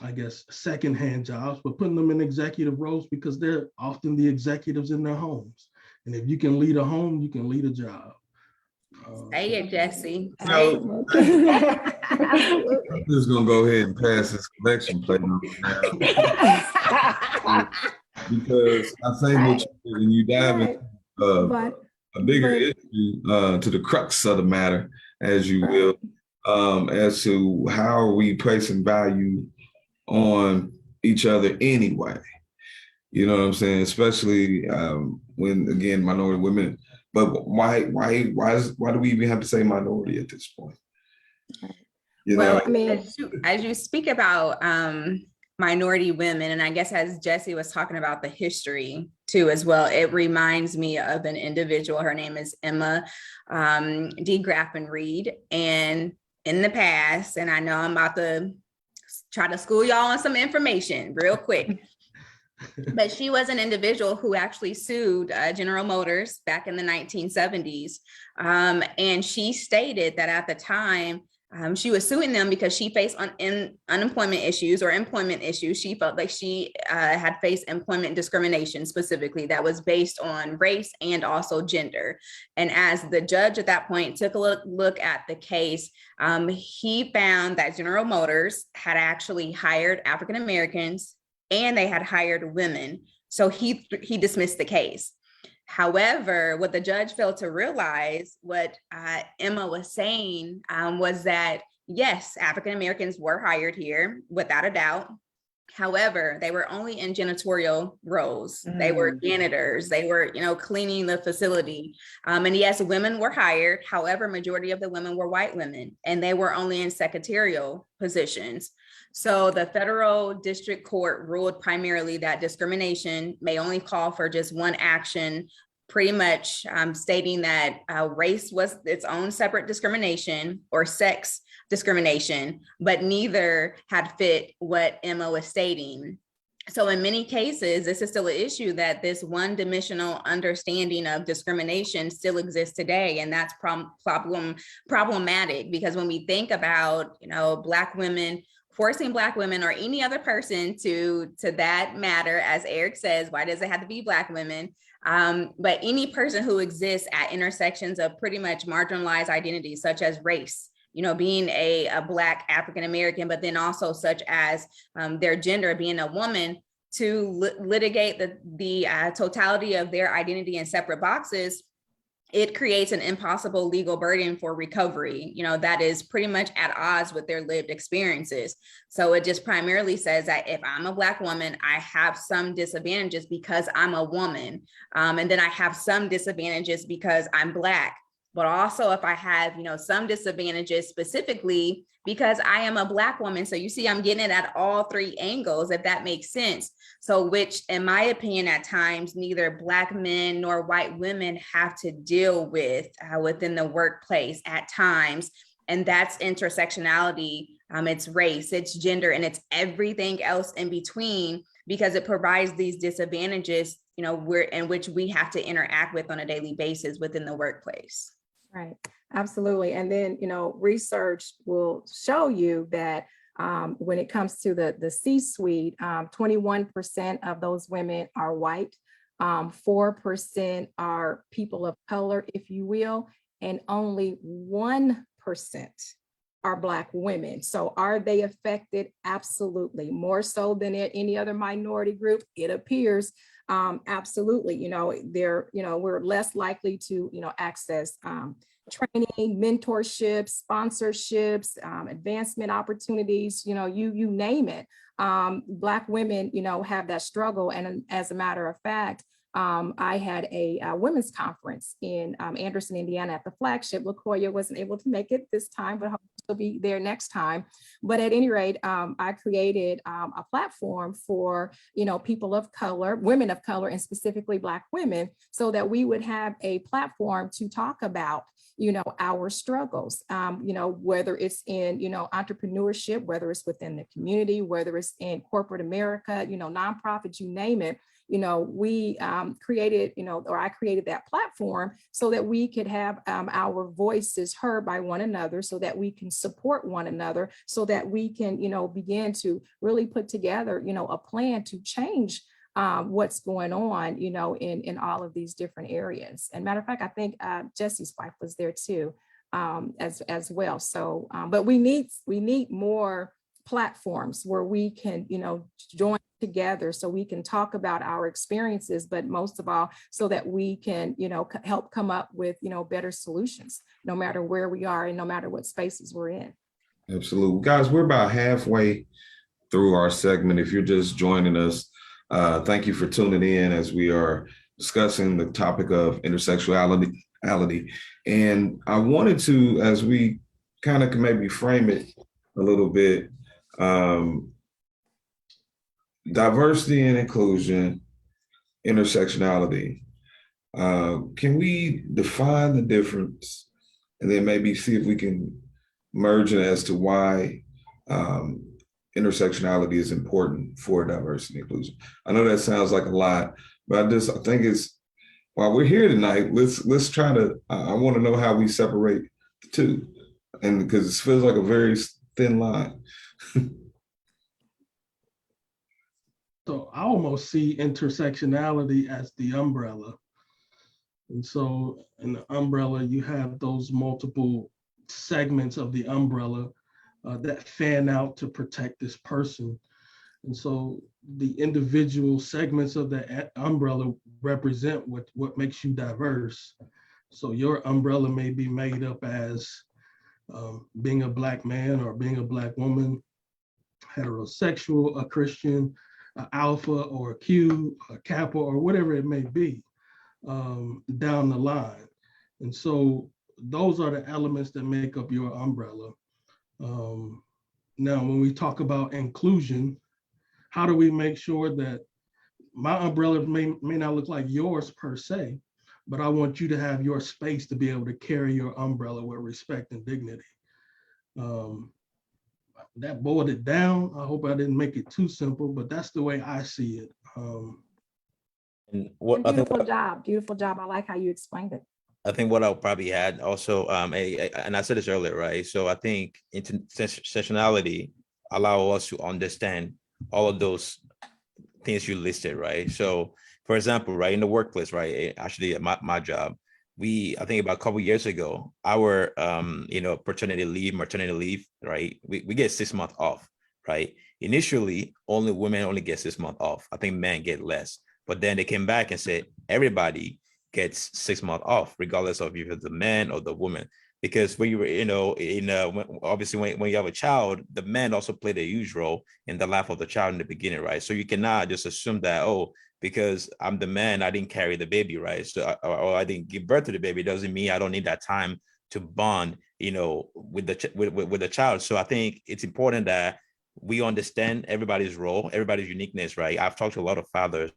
[SPEAKER 4] I guess, secondhand jobs, but putting them in executive roles because they're often the executives in their homes. And if you can lead a home, you can lead a job.
[SPEAKER 5] Say it, Jesse.
[SPEAKER 1] So
[SPEAKER 3] Absolutely.
[SPEAKER 1] I'm just gonna go ahead and pass this collection plate on now because I think when you dive into
[SPEAKER 3] But
[SPEAKER 1] a bigger issue to the crux of the matter, as you will, as to how are we placing value on each other anyway. You know what I'm saying? Especially when, again, minority women. But why do we even have to say minority at this point? You
[SPEAKER 5] Well,
[SPEAKER 1] know?
[SPEAKER 3] I mean,
[SPEAKER 5] as you speak about minority women, and I guess as Jesse was talking about the history too as well, it reminds me of an individual. Her name is Emma D. Graffin Reed. And in the past, and I know I'm about to try to school y'all on some information real quick, but she was an individual who actually sued General Motors back in the 1970s. And she stated that at the time, she was suing them because she faced unemployment issues or employment issues. She felt like she had faced employment discrimination specifically that was based on race and also gender. And as the judge at that point took a look at the case, he found that General Motors had actually hired African Americans and they had hired women. So he dismissed the case. However, what the judge failed to realize, what Emma was saying was that, yes, African Americans were hired here without a doubt. However, they were only in janitorial roles. They were janitors. They were, cleaning the facility. And yes, women were hired. However, majority of the women were white women, and they were only in secretarial positions. So the federal district court ruled primarily that discrimination may only call for just one action, pretty much stating that race was its own separate discrimination or sex discrimination, but neither had fit what Emma was stating. So in many cases, this is still an issue that this one-dimensional understanding of discrimination still exists today. And that's problematic because when we think about, Black women, forcing Black women or any other person to that matter, as Eric says, why does it have to be Black women? But any person who exists at intersections of pretty much marginalized identities, such as race, being a Black African American, but then also such as their gender, being a woman, to litigate the totality of their identity in separate boxes, it creates an impossible legal burden for recovery, that is pretty much at odds with their lived experiences. So it just primarily says that if I'm a Black woman, I have some disadvantages because I'm a woman. And then I have some disadvantages because I'm Black. But also if I have, some disadvantages specifically because I am a Black woman. So you see, I'm getting it at all three angles, if that makes sense. So which, in my opinion, at times, neither Black men nor white women have to deal with within the workplace at times. And that's intersectionality. It's race, it's gender, and it's everything else in between, because it provides these disadvantages, in which we have to interact with on a daily basis within the workplace.
[SPEAKER 3] right, absolutely. And then, research will show you that when it comes to the C-suite, 21% of those women are white, 4% are people of color, if you will, and only 1% are Black women. So are they affected? Absolutely. More so than any other minority group, it appears. Absolutely. We're less likely to, access training, mentorships, sponsorships, advancement opportunities, you name it. Black women, have that struggle. And as a matter of fact, I had a women's conference in Anderson, Indiana at the flagship. LaKoya wasn't able to make it this time, but she'll be there next time. But at any rate, I created a platform for, people of color, women of color, and specifically Black women, so that we would have a platform to talk about, our struggles, whether it's in, entrepreneurship, whether it's within the community, whether it's in corporate America, nonprofits, you name it. we created, or I created that platform so that we could have our voices heard by one another, so that we can support one another, so that we can, begin to really put together, a plan to change what's going on, in all of these different areas. And matter of fact, I think Jesse's wife was there too, as well. So, but we need more platforms where we can, join together so we can talk about our experiences, but most of all, so that we can, help come up with, better solutions, no matter where we are and no matter what spaces we're in.
[SPEAKER 1] Absolutely. Guys, we're about halfway through our segment. If you're just joining us, thank you for tuning in as we are discussing the topic of intersectionality. And I wanted to, as we kind of can maybe frame it a little bit, diversity and inclusion, intersectionality. Can we define the difference and then maybe see if we can merge it as to why intersectionality is important for diversity and inclusion? I know that sounds like a lot, but I think it's, while we're here tonight, let's try to, I want to know how we separate the two, and because it feels like a very thin line.
[SPEAKER 4] So I almost see intersectionality as the umbrella. And so in the umbrella, you have those multiple segments of the umbrella that fan out to protect this person. And so the individual segments of the umbrella represent what makes you diverse. So your umbrella may be made up as being a Black man or being a Black woman, heterosexual, a Christian, an Alpha or a Q, a Kappa, or whatever it may be down the line. And so those are the elements that make up your umbrella. Now, when we talk about inclusion, how do we make sure that my umbrella may not look like yours per se, but I want you to have your space to be able to carry your umbrella with respect and dignity. That boiled it down. I hope I didn't make it too simple, but that's the way I see it.
[SPEAKER 6] And what
[SPEAKER 3] Beautiful job. I like how you explained it.
[SPEAKER 6] I think what I'll probably add also, and I said this earlier, right? So I think intersectionality allow us to understand all of those things you listed, right? So, for example, right, in the workplace, right, actually at my job, I think about a couple of years ago, our maternity leave, right? We get 6 months off, right? Initially, women only get 6 months off. I think men get less, but then they came back and said everybody gets 6 months off, regardless of if it's the man or the woman. Because when you were, obviously when you have a child, the men also play a huge role in the life of the child in the beginning, right? So you cannot just assume that, because I'm the man, I didn't carry the baby, right? So, or I didn't give birth to the baby, doesn't mean I don't need that time to bond, with the child. So I think it's important that we understand everybody's role, everybody's uniqueness, right? I've talked to a lot of fathers,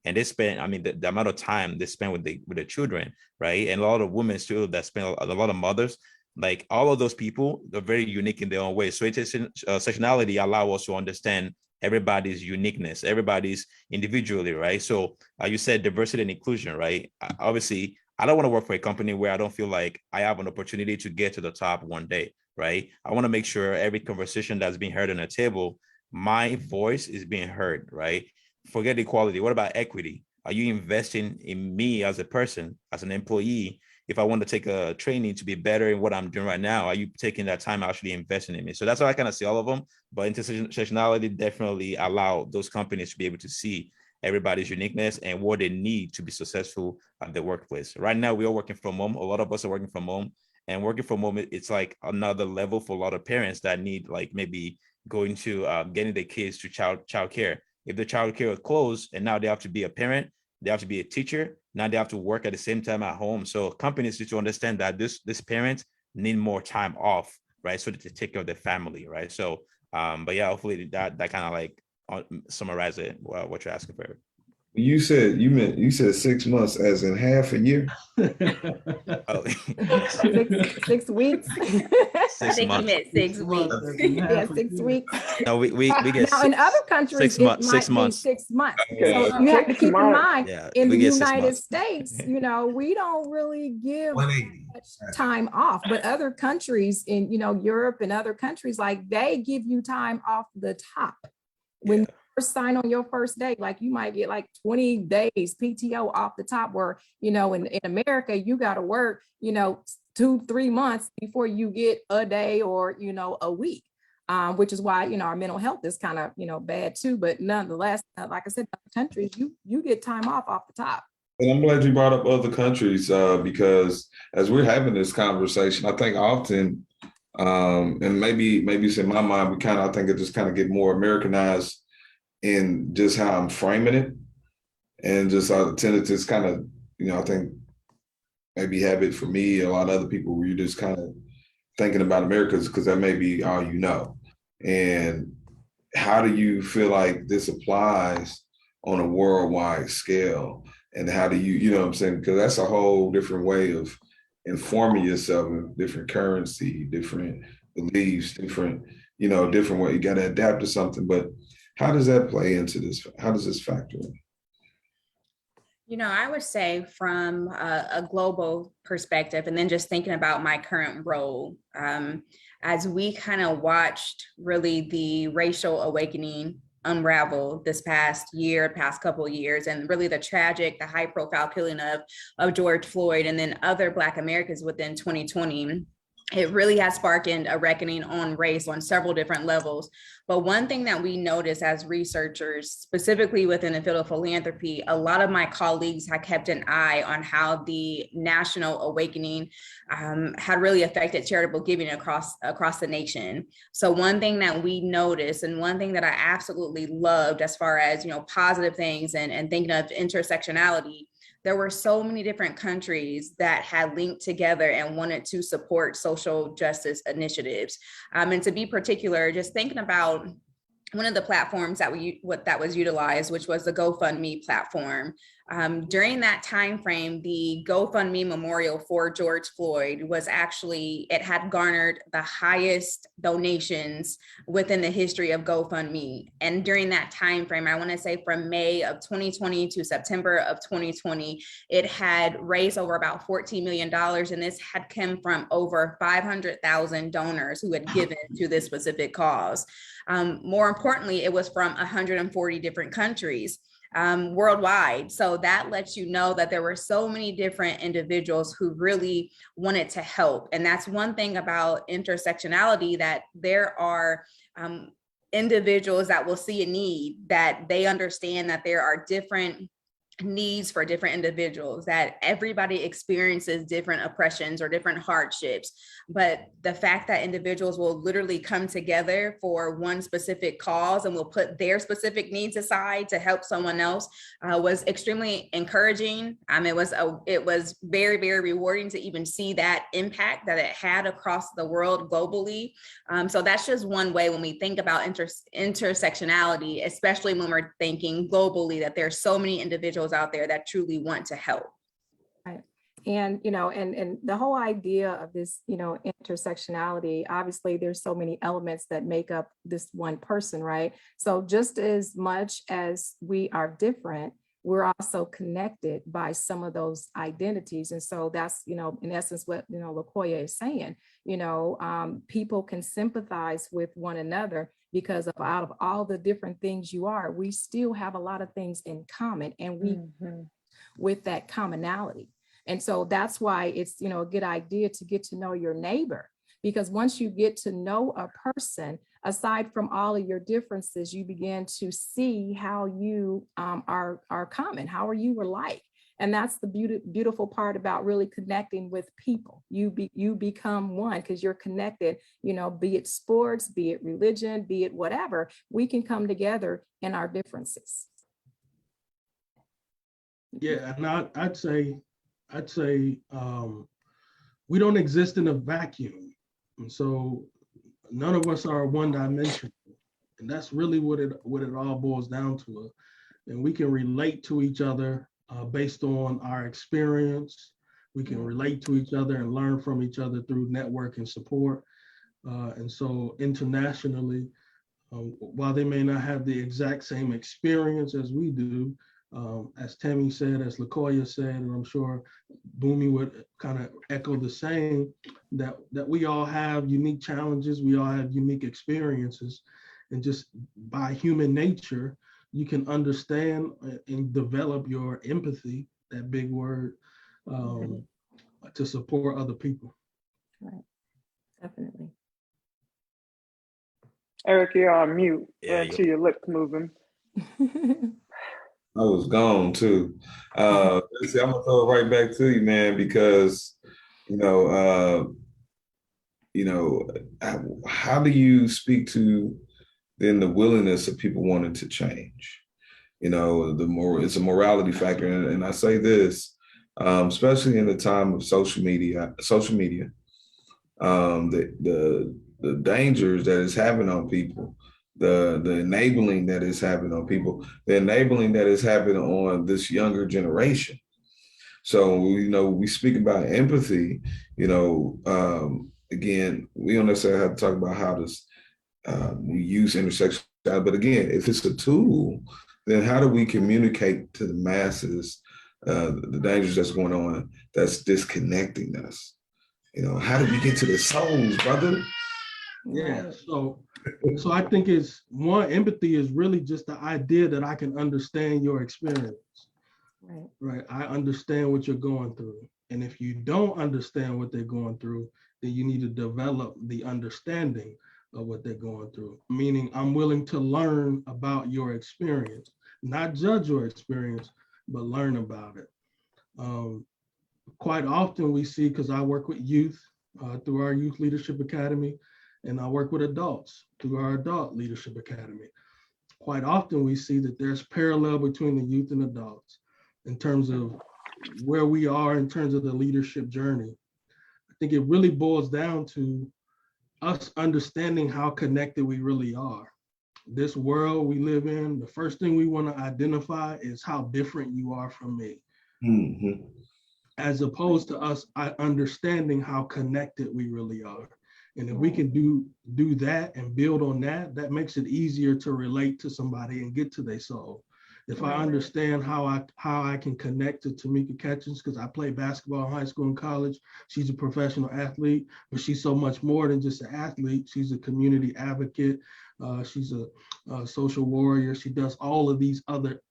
[SPEAKER 6] and they spend, the amount of time they spend with the children, right? And a lot of women too that spend, a lot of mothers, like all of those people, they're very unique in their own way. So intersectionality allow us to understand everybody's uniqueness, everybody's individually, right? So you said diversity and inclusion, right? Obviously, I don't want to work for a company where I don't feel like I have an opportunity to get to the top one day, right? I want to make sure every conversation that's being heard on the table, my voice is being heard, right? Forget equality. What about equity? Are you investing in me as a person, as an employee? If I want to take a training to be better in what I'm doing right now, are you taking that time actually investing in me? So that's how I kind of see all of them. But intersectionality definitely allow those companies to be able to see everybody's uniqueness and what they need to be successful at the workplace. Right now, we are working from home. A lot of us are working from home, and working from home, it's like another level for a lot of parents that need, like, maybe going to getting their kids to child care. If the child care is closed and now they have to be a parent, they have to be a teacher. Now they have to work at the same time at home. So companies need to understand that this parents need more time off, right? So that they take care of their family, right? So, but yeah, hopefully that kind of like summarize it, what you're asking for.
[SPEAKER 1] You said 6 months as in half a year.
[SPEAKER 6] Oh,
[SPEAKER 3] 6 weeks.
[SPEAKER 5] I
[SPEAKER 6] six
[SPEAKER 5] think he
[SPEAKER 6] months.
[SPEAKER 5] meant 6 weeks.
[SPEAKER 3] Yeah, 6 weeks.
[SPEAKER 6] No, we get
[SPEAKER 3] Now, in other countries,
[SPEAKER 6] 6
[SPEAKER 3] it
[SPEAKER 6] months.
[SPEAKER 3] might
[SPEAKER 6] 6
[SPEAKER 3] be
[SPEAKER 6] months.
[SPEAKER 3] 6 months.
[SPEAKER 2] Okay,
[SPEAKER 3] So you have to
[SPEAKER 2] 6
[SPEAKER 3] keep in
[SPEAKER 2] months.
[SPEAKER 3] mind,
[SPEAKER 6] Yeah,
[SPEAKER 3] in
[SPEAKER 6] we
[SPEAKER 3] the
[SPEAKER 6] get 6
[SPEAKER 3] United
[SPEAKER 6] months.
[SPEAKER 3] States, we don't really give
[SPEAKER 1] 180.
[SPEAKER 3] much time off, but other countries in, Europe and other countries, like they give you time off the top. When
[SPEAKER 6] Yeah.
[SPEAKER 3] you first sign on your first day, like you might get like 20 days PTO off the top, where, in America, you got to work, 2-3 months before you get a day or, a week. Which is why, our mental health is kind of, bad too. But nonetheless, like I said, other countries, you get time off the top.
[SPEAKER 1] And I'm glad you brought up other countries because as we're having this conversation, I think often, and maybe it's in my mind, I think it just kind of get more Americanized in just how I'm framing it, and just I tend to just kind of, I think maybe have it for me, a lot of other people, where you're just kind of thinking about America because that may be all you know. And how do you feel like this applies on a worldwide scale? And how do you know what I'm saying? Because that's a whole different way of informing yourself in different currency, different beliefs, different way. You got to adapt to something. But how does that play into this? How does this factor in?
[SPEAKER 5] I would say from a global perspective, and then just thinking about my current role, as we kind of watched really the racial awakening unravel this past couple of years, and really the high profile killing of George Floyd, and then other Black Americans within 2020. It really has sparked a reckoning on race on several different levels. But one thing that we noticed as researchers, specifically within the field of philanthropy, a lot of my colleagues had kept an eye on how the national awakening had really affected charitable giving across the nation. So one thing that we noticed, and one thing that I absolutely loved as far as, positive things and thinking of intersectionality, there were so many different countries that had linked together and wanted to support social justice initiatives. And to be particular, just thinking about one of the platforms that was utilized, which was the GoFundMe platform. During that time frame, the GoFundMe memorial for George Floyd it had garnered the highest donations within the history of GoFundMe. And during that time frame, I want to say from May of 2020 to September of 2020, it had raised over about $14 million. And this had come from over 500,000 donors who had given to this specific cause. More importantly, it was from 140 different countries worldwide. So that lets you know that there were so many different individuals who really wanted to help. And that's one thing about intersectionality, that there are individuals that will see a need, that they understand that there are different needs for different individuals, that everybody experiences different oppressions or different hardships. But the fact that individuals will literally come together for one specific cause and will put their specific needs aside to help someone else was extremely encouraging. It was very, very rewarding to even see that impact that it had across the world globally. So that's just one way when we think about intersectionality, especially when we're thinking globally, that there's so many individuals out there that truly want to help.
[SPEAKER 3] Right. And, and the whole idea of this, intersectionality, obviously there's so many elements that make up this one person, right? So just as much as we are different, we're also connected by some of those identities. And so that's, in essence, what, LaKoya is saying, people can sympathize with one another because out of all the different things you are, we still have a lot of things in common, and we with that commonality. And so that's why it's, a good idea to get to know your neighbor, because once you get to know a person, aside from all of your differences, you begin to see how you are common, how are you alike. And that's the beautiful part about really connecting with people. You become one because you're connected, be it sports, be it religion, be it whatever, we can come together in our differences.
[SPEAKER 4] Yeah, and I'd say we don't exist in a vacuum. And so none of us are one dimensional. And that's really what it all boils down to. and we can relate to each other based on our experience. We can relate to each other and learn from each other through network and support. And so internationally, while they may not have the exact same experience as we do, as Tammy said, as LaKoya said, and I'm sure Boomy would kind of echo the same, that we all have unique challenges, we all have unique experiences, and just by human nature, you can understand and develop your empathy, that big word, to support other people.
[SPEAKER 3] Right, definitely.
[SPEAKER 2] Eric, you're on mute.
[SPEAKER 6] Yeah,
[SPEAKER 2] I see your lips moving.
[SPEAKER 1] I was gone too. Let's see, I'm gonna throw it right back to you, man, because you know, how do you speak to then the willingness of people wanting to change? It's a morality factor, and I say this, especially in the time of social media, the dangers that is having on people, the enabling that is having on people, the enabling that is having on this younger generation. So, we speak about empathy, again, we don't necessarily have to talk about how we use intersectionality, but again, if it's a tool, then how do we communicate to the masses the dangers that's going on that's disconnecting us? How do we get to the souls, brother?
[SPEAKER 4] Yeah, so I think it's one, empathy is really just the idea that I can understand your experience. Right. I understand what you're going through. And if you don't understand what they're going through, then you need to develop the understanding of what they're going through. Meaning I'm willing to learn about your experience, not judge your experience, but learn about it. Quite often we see, because I work with youth through our Youth Leadership Academy, and I work with adults through our Adult Leadership Academy. Quite often we see that there's parallel between the youth and adults in terms of where we are in terms of the leadership journey. I think it really boils down to us understanding how connected we really are. This world we live in, the first thing we want to identify is how different you are from me. Mm-hmm. As opposed to us understanding how connected we really are. And if we can do that and build on that, that makes it easier to relate to somebody and get to their soul. If I understand how I can connect to Tamika Catchings, because I played basketball in high school and college. She's a professional athlete, but she's so much more than just an athlete. She's a community advocate. She's a social warrior. She does all of these other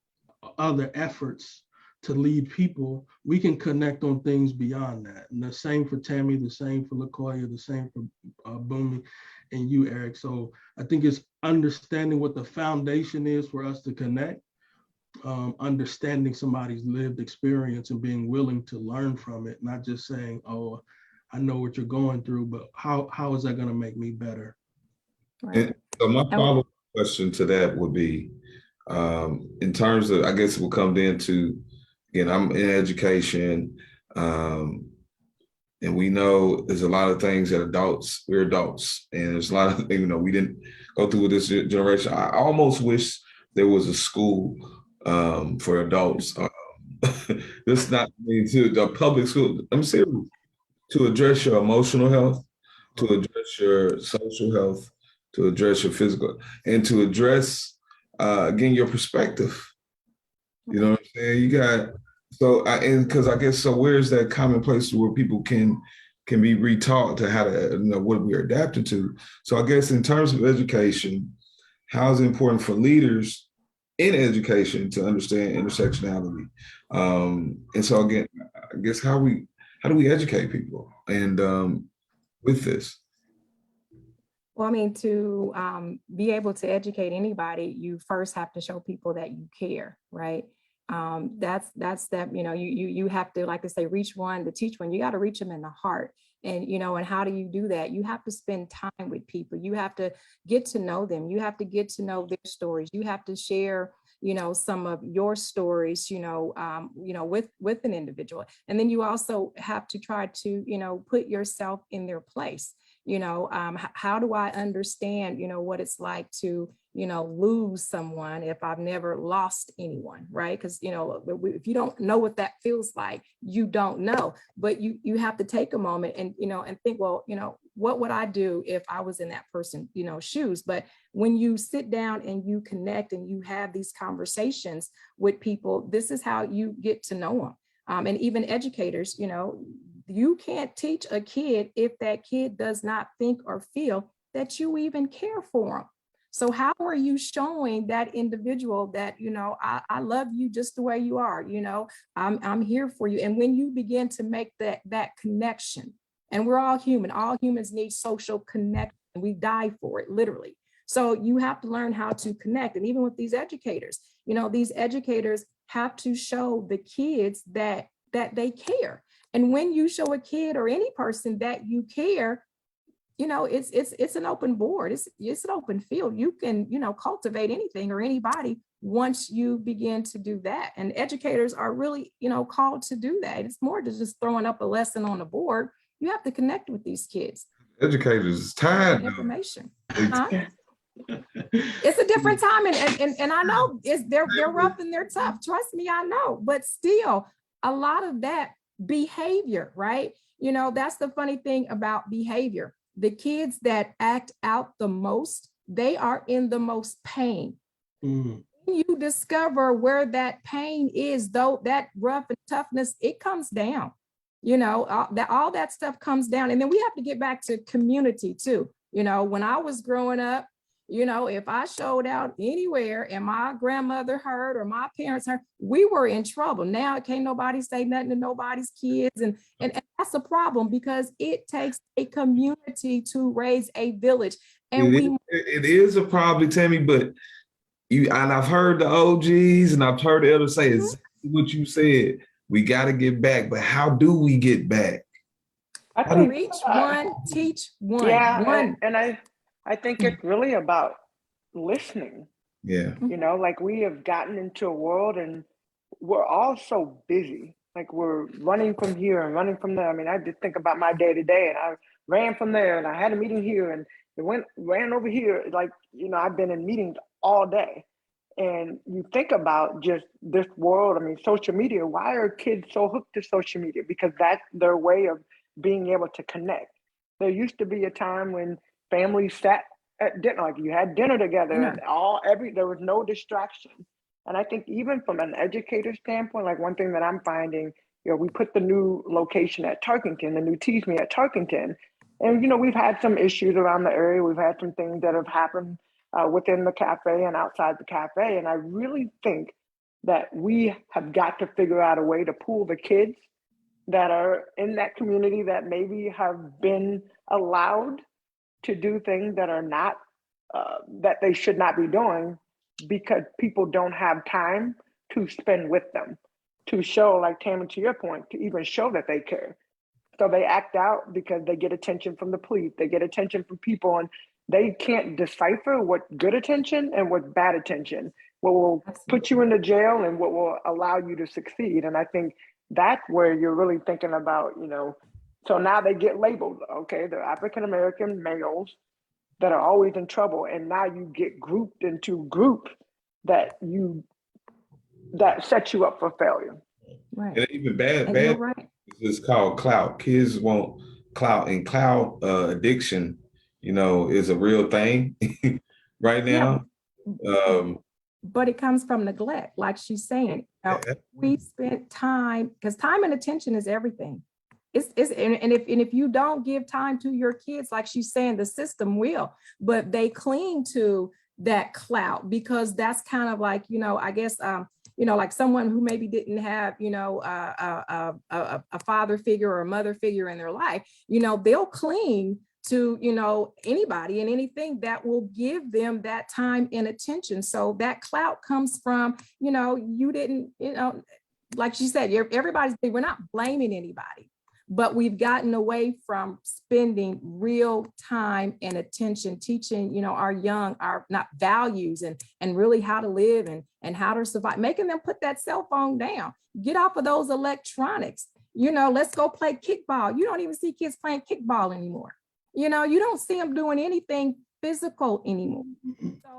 [SPEAKER 4] efforts to lead people. We can connect on things beyond that. And the same for Tammy, the same for LaKoya, the same for Boomy and you, Eric. So I think it's understanding what the foundation is for us to connect, understanding somebody's lived experience and being willing to learn from it, not just saying, oh, I know what you're going through, but how is that going to make me better?
[SPEAKER 3] Right.
[SPEAKER 1] And so my follow-up question to that would be, in terms of, I guess it will come into, again, I'm in education, and we know there's a lot of things that we're adults, and there's a lot of things, we didn't go through with this generation. I almost wish there was a school for adults. This not mean to the public school. I'm serious. To address your emotional health, to address your social health, to address your physical, and to address again your perspective. You know what I'm saying? You got because I guess so. Where's that common place where people can be retaught to how to what we're adapting to? So I guess in terms of education, how is it important for leaders in education to understand intersectionality? And so again, I guess how do we educate people and with this?
[SPEAKER 3] Well, I mean, to be able to educate anybody, you first have to show people that you care, right? That's that, you have to, like I say, reach one to teach one. You got to reach them in the heart. And, and how do you do that? You have to spend time with people. You have to get to know them. You have to get to know their stories. You have to share, some of your stories, with an individual. And then you also have to try to, put yourself in their place. How do I understand, what it's like to, lose someone if I've never lost anyone, right? Because, if you don't know what that feels like, you don't know. But you have to take a moment and, and think, well, what would I do if I was in that person's, shoes? But when you sit down and you connect and you have these conversations with people, this is how you get to know them. And even educators, you can't teach a kid if that kid does not think or feel that you even care for them. So how are you showing that individual that, I love you just the way you are, I'm here for you. And when you begin to make that connection, and we're all humans need social connection. We die for it, literally. So you have to learn how to connect. And even with these educators, these educators have to show the kids that they care. And when you show a kid or any person that you care, it's an open board. It's an open field. You can, cultivate anything or anybody once you begin to do that. And educators are really, called to do that. It's more than just throwing up a lesson on the board. You have to connect with these kids.
[SPEAKER 1] Educators is tired.
[SPEAKER 3] Information. It's a different time, and I know they're rough and they're tough. Trust me, I know. But still, a lot of that behavior, right? That's the funny thing about behavior. The kids that act out the most, they are in the most pain. Mm. You discover where that pain is, though, that rough and toughness, it comes down. All that stuff comes down. And then we have to get back to community too. When I was growing up, if I showed out anywhere and my grandmother heard or my parents heard, we were in trouble. Now can't nobody say nothing to nobody's kids. And that's a problem because it takes a community to raise a village. And
[SPEAKER 1] it is a problem, Tammy, but I've heard the OGs and I've heard the others say exactly what you said. We got to get back, but how do we get back?
[SPEAKER 2] I think
[SPEAKER 3] reach one, teach one.
[SPEAKER 2] Yeah, and I think it's really about listening.
[SPEAKER 1] Yeah.
[SPEAKER 2] Like we have gotten into a world and we're all so busy. Like we're running from here and running from there. I mean, I just think about my day to day and I ran from there and I had a meeting here and it ran over here. Like, I've been in meetings all day. And you think about just this world, I mean, social media, why are kids so hooked to social media? Because that's their way of being able to connect. There used to be a time when families sat at dinner, like you had dinner together and there was no distraction. And I think even from an educator standpoint, like one thing that I'm finding, we put the new location at Tarkington, the new Tease Me at Tarkington. And, we've had some issues around the area. We've had some things that have happened within the cafe and outside the cafe. And I really think that we have got to figure out a way to pull the kids that are in that community that maybe have been allowed to do things that are not, that they should not be doing because people don't have time to spend with them, to show, like Tammy, to your point, to even show that they care. So they act out because they get attention from the police, they get attention from people, and they can't decipher what's good attention and what's bad attention, what will put you into jail and what will allow you to succeed. And I think that's where you're really thinking about, so now they get labeled, okay, they're African-American males that are always in trouble. And now you get grouped into groups that set you up for failure.
[SPEAKER 3] Right.
[SPEAKER 1] And even bad is called clout. Kids want clout, and clout addiction, is a real thing right now.
[SPEAKER 3] Yeah. But it comes from neglect, like she's saying. We spent time, because time and attention is everything. If you don't give time to your kids, like she's saying, the system will, but they cling to that clout because that's kind of like, I guess, like someone who maybe didn't have, a father figure or a mother figure in their life, they'll cling to, anybody and anything that will give them that time and attention. So that clout comes from, you didn't, like she said, we're not blaming anybody, but we've gotten away from spending real time and attention, teaching, our young, our not values and really how to live and how to survive, making them put that cell phone down, get off of those electronics, let's go play kickball. You don't even see kids playing kickball anymore. You don't see them doing anything physical anymore.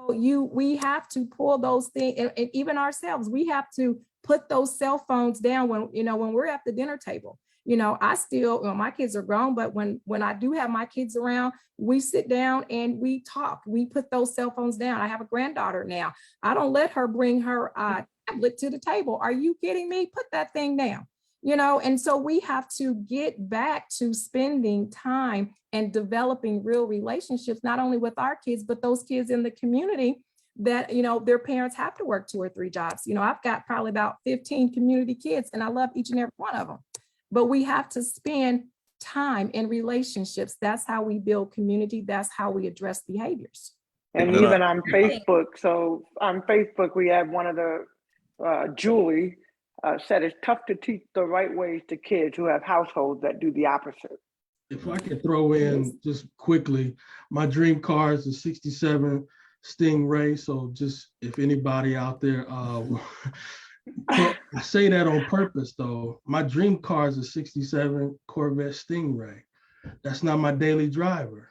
[SPEAKER 3] So we have to pull those things, and even ourselves, we have to put those cell phones down when, when we're at the dinner table. I still, my kids are grown, but when I do have my kids around, we sit down and we talk. We put those cell phones down. I have a granddaughter now. I don't let her bring her tablet to the table. Are you kidding me? Put that thing down. And so we have to get back to spending time and developing real relationships, not only with our kids, but those kids in the community that, their parents have to work 2 or 3 jobs. I've got probably about 15 community kids, and I love each and every one of them. But we have to spend time in relationships. That's how we build community. That's how we address behaviors.
[SPEAKER 2] And even on Facebook, so on Facebook, we have one of the, Julie said it's tough to teach the right ways to kids who have households that do the opposite.
[SPEAKER 4] If I could throw in just quickly, my dream car is a 67 Stingray. So just if anybody out there, I say that on purpose though. My dream car is a 67 Corvette Stingray. That's not my daily driver.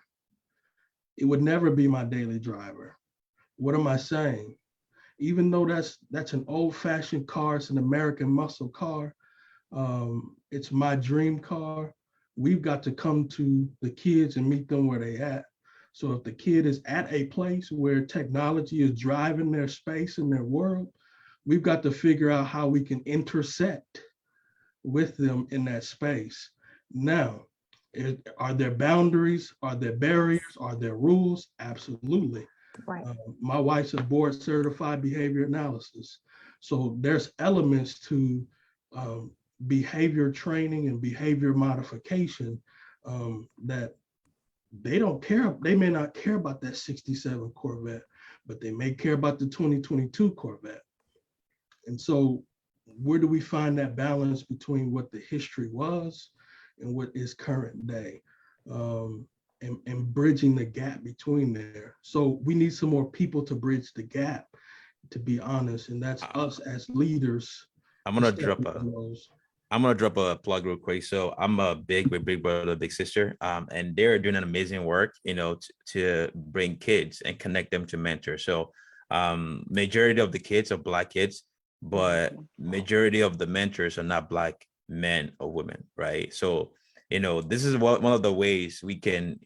[SPEAKER 4] It would never be my daily driver. What am I saying? Even though that's an old-fashioned car, it's an American muscle car, it's my dream car. We've got to come to the kids and meet them where they at. So if the kid is at a place where technology is driving their space and their world, we've got to figure out how we can intersect with them in that space. Now, are there boundaries? Are there barriers? Are there rules? Absolutely.
[SPEAKER 3] Right.
[SPEAKER 4] My wife's a board certified behavior analysis. So there's elements to behavior training and behavior modification that they don't care. They may not care about that 67 Corvette, but they may care about the 2022 Corvette. And so where do we find that balance between what the history was and what is current day? And bridging the gap between there. So we need some more people to bridge the gap, to be honest, and that's us as leaders.
[SPEAKER 6] I'm gonna drop a plug real quick. So I'm a big brother, big sister, and they're doing an amazing work, to bring kids and connect them to mentors. So majority of the kids are Black kids, but majority of the mentors are not Black men or women, right? So this is one of the ways we can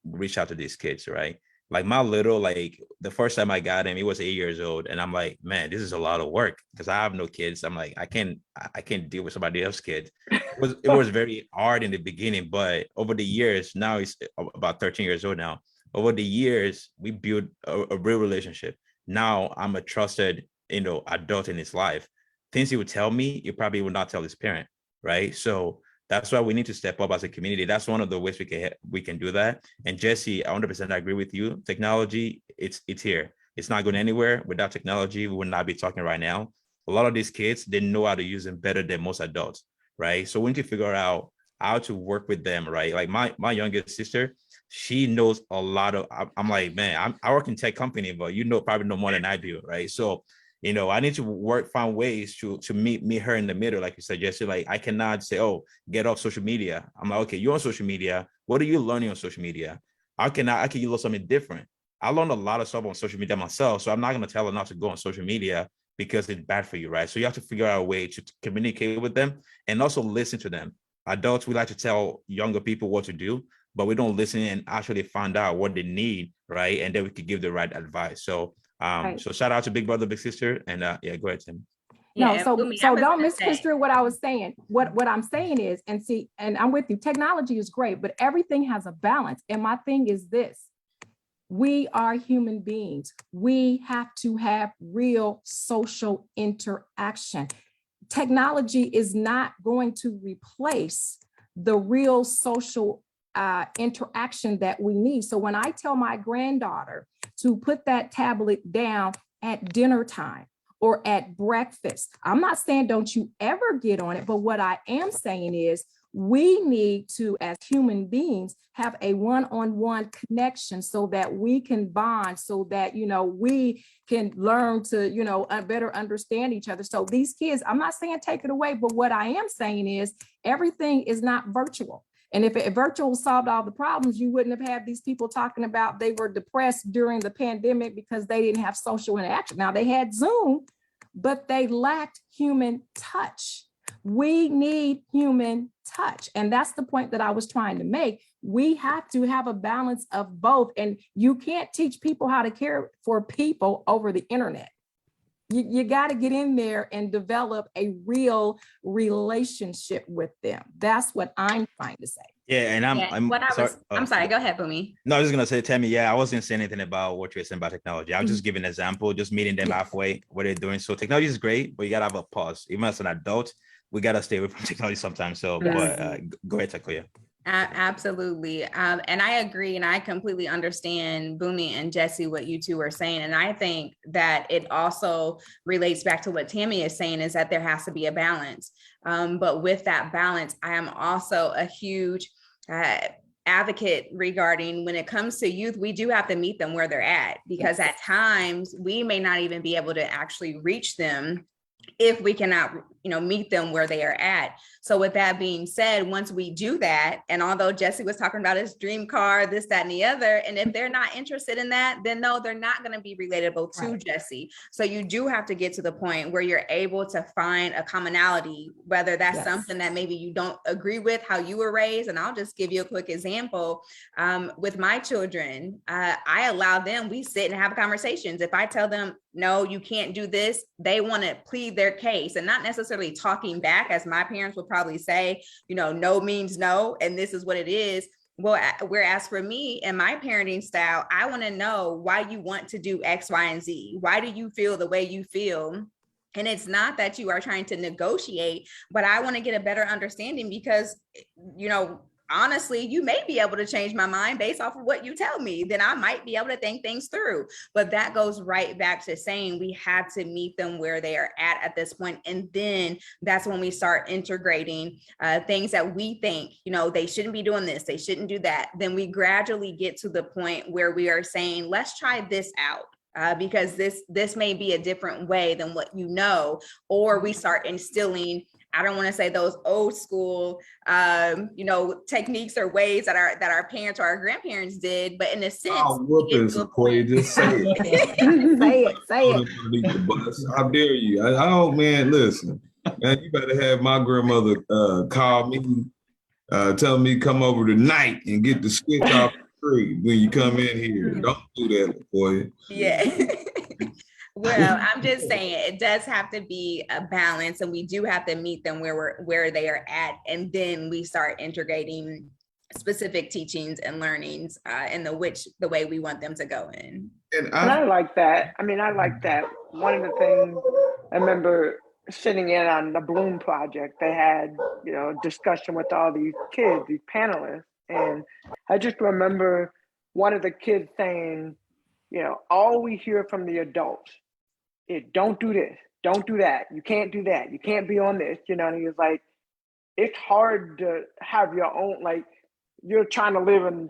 [SPEAKER 6] reach out to these kids, right? Like the first time I got him, he was 8 years old. And I'm like, man, this is a lot of work because I have no kids. I'm like, I can't deal with somebody else's kids. It was very hard in the beginning, but over the years, now he's about 13 years old now. Over the years, we built a real relationship. Now I'm a trusted, adult in his life. Things he would tell me, he probably would not tell his parent, right? So that's why we need to step up as a community. That's one of the ways we can do that. And Jesse, 100% agree with you. Technology, it's here. It's not going anywhere. Without technology, we would not be talking right now. A lot of these kids, they know how to use them better than most adults, right? So we need to figure out how to work with them, right? Like my youngest sister, she knows a lot of. I'm like, man, I work in tech company, but probably know more than I do, right? So I need to find ways to meet her in the middle, like you said, Jesse. Like I cannot say, oh, get off social media. I'm like, okay, you're on social media. What are you learning on social media? How can you learn something different? I learned a lot of stuff on social media myself, so I'm not going to tell her not to go on social media because it's bad for you, right? So you have to figure out a way to communicate with them and also listen to them. Adults, we like to tell younger people what to do, but we don't listen and actually find out what they need, right? And then we could give the right advice. So So shout out to big brother, big sister, and yeah, go ahead, Tim.
[SPEAKER 3] No, so don't misconstrue what I was saying. What I'm saying is, and I'm with you, technology is great, but everything has a balance. And my thing is this: we are human beings. We have to have real social interaction. Technology is not going to replace the real social interaction that we need. So when I tell my granddaughter to put that tablet down at dinner time or at breakfast, I'm not saying don't you ever get on it, but what I am saying is we need to, as human beings, have a one-on-one connection so that we can bond, so that, we can learn to, better understand each other. So these kids, I'm not saying take it away, but what I am saying is everything is not virtual. And if virtual solved all the problems, you wouldn't have had these people talking about they were depressed during the pandemic because they didn't have social interaction. Now they had Zoom, but they lacked human touch. We need human touch. And that's the point that I was trying to make. We have to have a balance of both. And you can't teach people how to care for people over the internet. You got to get in there and develop a real relationship with them. That's what I'm trying to say.
[SPEAKER 6] Yeah, and I'm sorry.
[SPEAKER 5] I'm sorry, go ahead, Bumi.
[SPEAKER 6] No, I was just gonna say, Tammy, yeah, I wasn't saying anything about what you're saying about technology. I was just giving an example, just meeting them halfway, what they're doing. So technology is great, but you gotta have a pause. Even as an adult, we gotta stay away from technology sometimes. So, but go ahead, Takoya.
[SPEAKER 5] Absolutely. And I agree. And I completely understand Bumi and Jesse, what you two are saying. And I think that it also relates back to what Tammy is saying, is that there has to be a balance. But with that balance, I am also a huge advocate regarding when it comes to youth, we do have to meet them where they're at, because at times we may not even be able to actually reach them if we cannot, meet them where they are at. So with that being said, once we do that, and although Jesse was talking about his dream car, this, that, and the other, and if they're not interested in that, then no, they're not going to be relatable to Jesse. So you do have to get to the point where you're able to find a commonality, whether that's something that maybe you don't agree with how you were raised. And I'll just give you a quick example. With my children, I allow them, we sit and have conversations. If I tell them, no, you can't do this, they want to plead their case, and not necessarily talking back, as my parents would probably say, no means no, and this is what it is. Well, whereas for me and my parenting style, I want to know why you want to do X, Y, and Z. Why do you feel the way you feel? And it's not that you are trying to negotiate, but I want to get a better understanding, because, honestly, you may be able to change my mind based off of what you tell me. Then I might be able to think things through. But that goes right back to saying we have to meet them where they are at this point. And then that's when we start integrating things that we think, they shouldn't be doing this, they shouldn't do that. Then we gradually get to the point where we are saying, let's try this out. Because this may be a different way than what or we start instilling, I don't want to say those old school, techniques or ways that our parents or our grandparents did, but in a sense,
[SPEAKER 1] just say it.
[SPEAKER 3] say it.
[SPEAKER 1] How dare you? Man, listen, man, you better have my grandmother call me, tell me come over tonight and get the switch off the tree when you come in here. Don't do that, boy.
[SPEAKER 5] Yeah. Well, I'm just saying it does have to be a balance, and we do have to meet them where they are at, and then we start integrating specific teachings and learnings in the way we want them to go in.
[SPEAKER 2] And I like that. I like that. One of the things I remember sitting in on the Bloom project, they had discussion with all these kids, these panelists, and I just remember one of the kids saying, all we hear from the adults is don't do this, don't do that, you can't do that, you can't be on this, and he was like, it's hard to have your own, like, you're trying to live in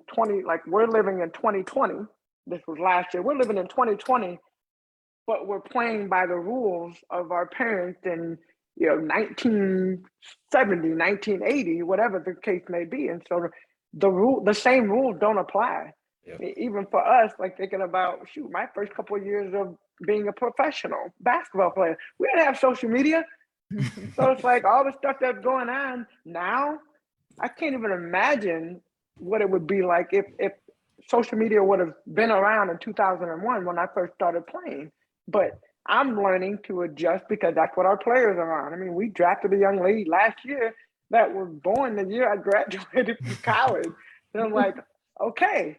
[SPEAKER 2] we're living in 2020, this was last year, we're living in 2020, but we're playing by the rules of our parents in 1970, 1980, whatever the case may be. And so the same rules don't apply. Yep. Even for us, like thinking about, my first couple of years of being a professional basketball player, we didn't have social media. So it's like all the stuff that's going on now, I can't even imagine what it would be like if social media would have been around in 2001 when I first started playing. But I'm learning to adjust because that's what our players are on. We drafted a young lady last year that was born the year I graduated from college. And I'm like, okay,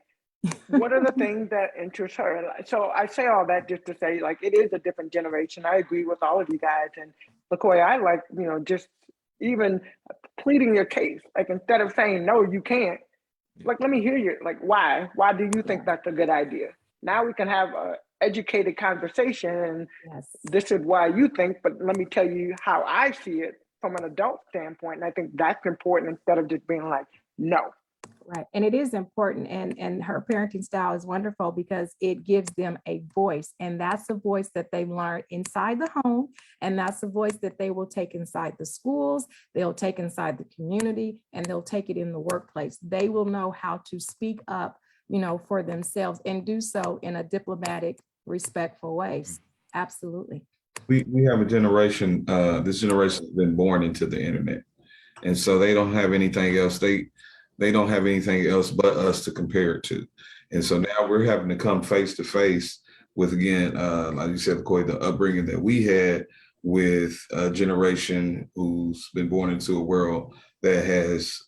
[SPEAKER 2] what are the things that interest her? So I say all that just to say, like, it is a different generation. I agree with all of you guys. And LaKoya, I like, just even pleading your case. Like, instead of saying, no, you can't, like, let me hear you. Like, why? Why do you think that's a good idea? Now we can have a educated conversation, and this is why you think, but let me tell you how I see it from an adult standpoint. And I think that's important instead of just being like, no.
[SPEAKER 3] Right. And it is important. And her parenting style is wonderful because it gives them a voice. And that's a voice that they've learned inside the home. And that's a voice that they will take inside the schools, they'll take inside the community, and they'll take it in the workplace. They will know how to speak up, for themselves and do so in a diplomatic, respectful way. Absolutely.
[SPEAKER 1] We have a generation, this generation has been born into the internet. And so they don't have anything else. They don't have anything else but us to compare it to. And so now we're having to come face to face with, again, like you said, Corey, the upbringing that we had with a generation who's been born into a world that has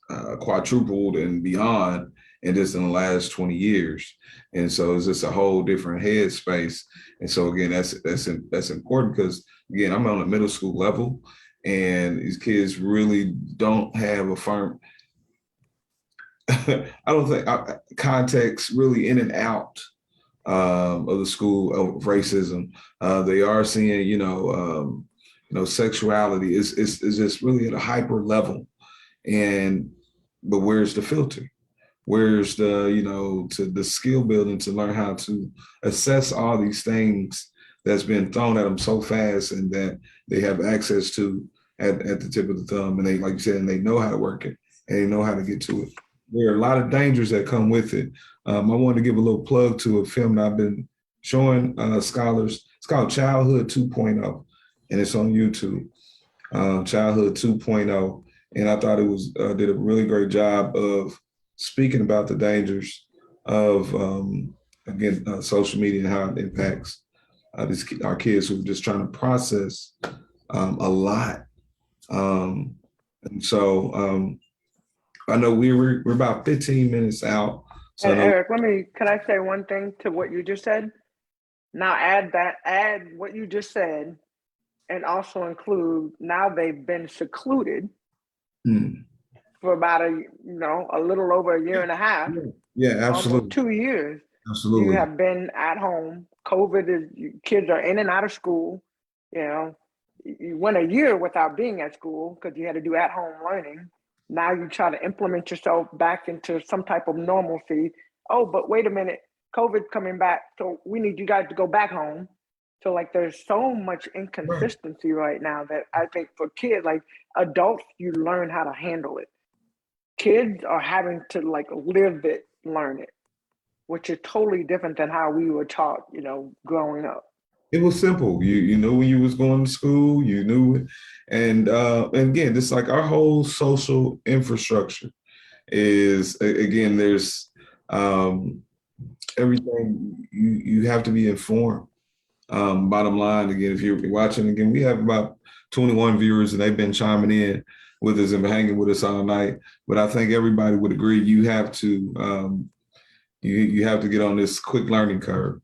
[SPEAKER 1] quadrupled and beyond in just in the last 20 years. And so it's just a whole different headspace. And so again, that's important because again, I'm on a middle school level and these kids really don't have a firm, I don't think context really in and out of the school of racism. They are seeing, sexuality is just really at a hyper level. But where's the filter? Where's the, to the skill building to learn how to assess all these things that's been thrown at them so fast and that they have access to at the tip of the thumb. And they, like you said, and they know how to work it and they know how to get to it. There are a lot of dangers that come with it. I wanted to give a little plug to a film that I've been showing scholars. It's called Childhood 2.0, and it's on YouTube. Childhood 2.0, and I thought it was did a really great job of speaking about the dangers of social media and how it impacts our kids who are just trying to process a lot. And so I know we're about 15 minutes out. So
[SPEAKER 2] and Eric, can I say one thing to what you just said? Now add what you just said, and also include now they've been secluded for about a little over a year and a half.
[SPEAKER 1] Yeah, absolutely.
[SPEAKER 2] 2 years.
[SPEAKER 1] Absolutely.
[SPEAKER 2] You have been at home. COVID kids are in and out of school. You went a year without being at school because you had to do at-home learning. Now you try to implement yourself back into some type of normalcy. Oh, but wait a minute, COVID's coming back, so we need you guys to go back home. So there's so much inconsistency right now that I think for kids, like adults, you learn how to handle it. Kids are having to live it, learn it, which is totally different than how we were taught, growing up.
[SPEAKER 1] It was simple. You knew when you was going to school, you knew it. And again, this like our whole social infrastructure is, again, there's everything you have to be informed. Bottom line, again, if you're watching, again, we have about 21 viewers and they've been chiming in with us and hanging with us all night. But I think everybody would agree you have to you have to get on this quick learning curve.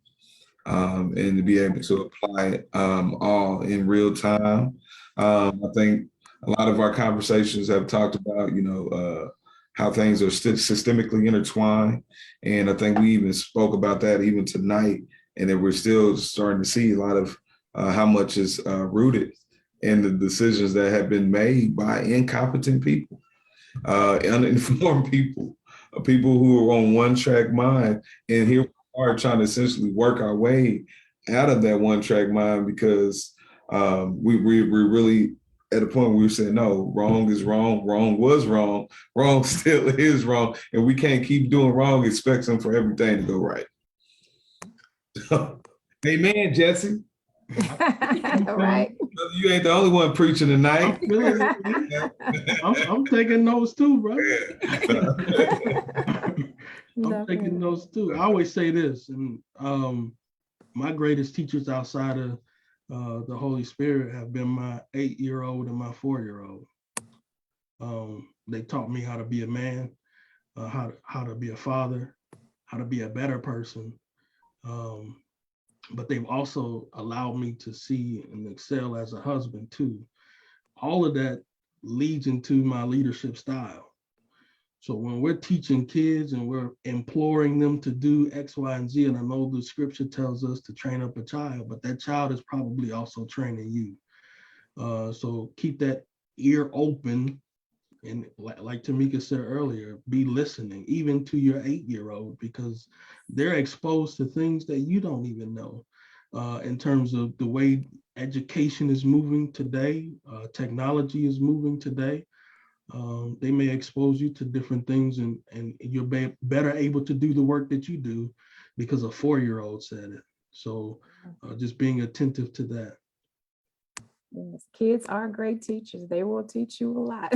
[SPEAKER 1] And to be able to apply it all in real time. I think a lot of our conversations have talked about, how things are systemically intertwined. And I think we even spoke about that even tonight, and that we're still starting to see a lot of how much is rooted in the decisions that have been made by incompetent people, uninformed people, people who are on one track mind. And here are trying to essentially work our way out of that one track mind because we're really at a point where we're saying, no, wrong is wrong, wrong was wrong, wrong still is wrong. And we can't keep doing wrong, expecting for everything to go right. Amen, Jesse.
[SPEAKER 3] All right.
[SPEAKER 1] You ain't the only one preaching tonight.
[SPEAKER 4] I'm taking notes too, bro.
[SPEAKER 3] Yeah.
[SPEAKER 4] I'm taking notes too. I always say this, and my greatest teachers outside of the Holy Spirit have been my 8-year-old and my 4-year-old. They taught me how to be a man, how to be a father, how to be a better person. But they've also allowed me to see and excel as a husband too. All of that leads into my leadership style. So when we're teaching kids and we're imploring them to do X, Y, and Z, and I know the scripture tells us to train up a child, but that child is probably also training you. So keep that ear open And like Tamika said earlier, be listening, even to your 8-year-old, because they're exposed to things that you don't even know in terms of the way education is moving today, technology is moving today. They may expose you to different things, and you're better able to do the work that you do because a 4-year-old said it. So just being attentive to that.
[SPEAKER 3] Yes, kids are great teachers. They will teach you a lot.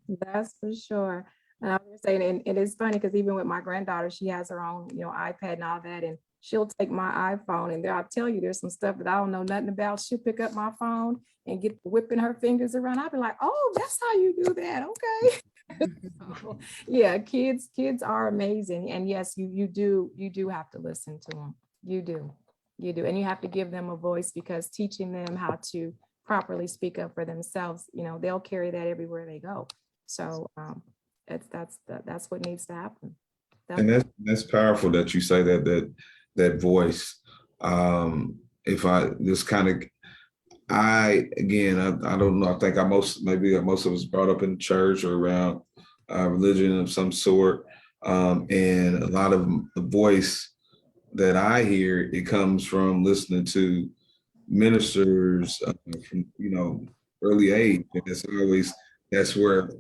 [SPEAKER 3] That's for sure. And I was saying, and it's funny because even with my granddaughter, she has her own, iPad and all that, and she'll take my iPhone, and I'll tell you, there's some stuff that I don't know nothing about. She'll pick up my phone and get whipping her fingers around. I'll be like, oh, that's how you do that. Okay. So, yeah, kids are amazing. And yes, you do have to listen to them. You do. And you have to give them a voice, because teaching them how to properly speak up for themselves, they'll carry that everywhere they go. So that's what needs to happen.
[SPEAKER 1] And that's powerful that you say that voice. If I just kind of, I don't know. I think maybe most of us brought up in church or around religion of some sort, and a lot of the voice that I hear, it comes from listening to ministers from early age, and that's where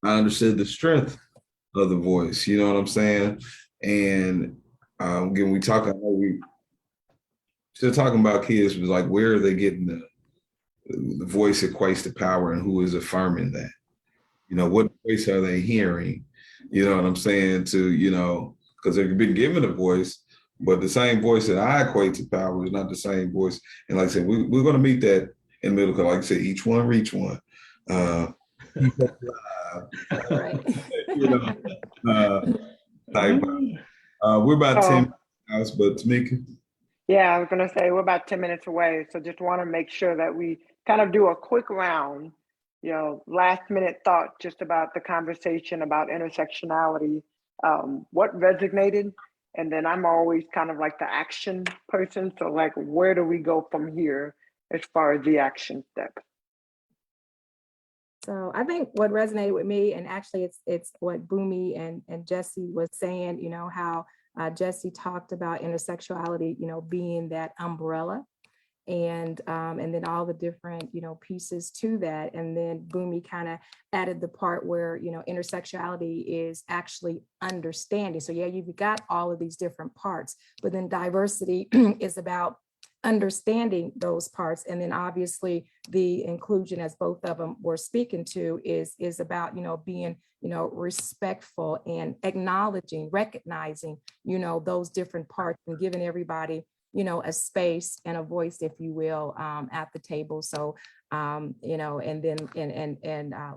[SPEAKER 1] I understood the strength of the voice. You know what I'm saying? And again, I know we still talking about kids, but like, where are they getting the voice equates to power, and who is affirming that? What voice are they hearing? You know what I'm saying? Because they've been given a voice, but the same voice that I equate to power is not the same voice. And like I said, we're going to meet that in the middle. Like I said, each one reach one.
[SPEAKER 3] Right.
[SPEAKER 1] We're about 10 minutes, but Tamika.
[SPEAKER 2] Yeah, I was going to say we're about 10 minutes away. So just want to make sure that we kind of do a quick round, last minute thought just about the conversation about intersectionality, what resonated. And then I'm always kind of like the action person. So like, where do we go from here as far as the action step?
[SPEAKER 3] So I think what resonated with me, and actually it's what Bumi and Jesse was saying, how Jesse talked about intersectionality, being that umbrella, and then all the different, pieces to that. And then Bumi kind of added the part where, intersectionality is actually understanding. So yeah, you've got all of these different parts, but then diversity is about understanding those parts. And then obviously the inclusion, as both of them were speaking to, is about, being, respectful and acknowledging, recognizing, those different parts, and giving everybody, a space and a voice, if you will, at the table. So, and then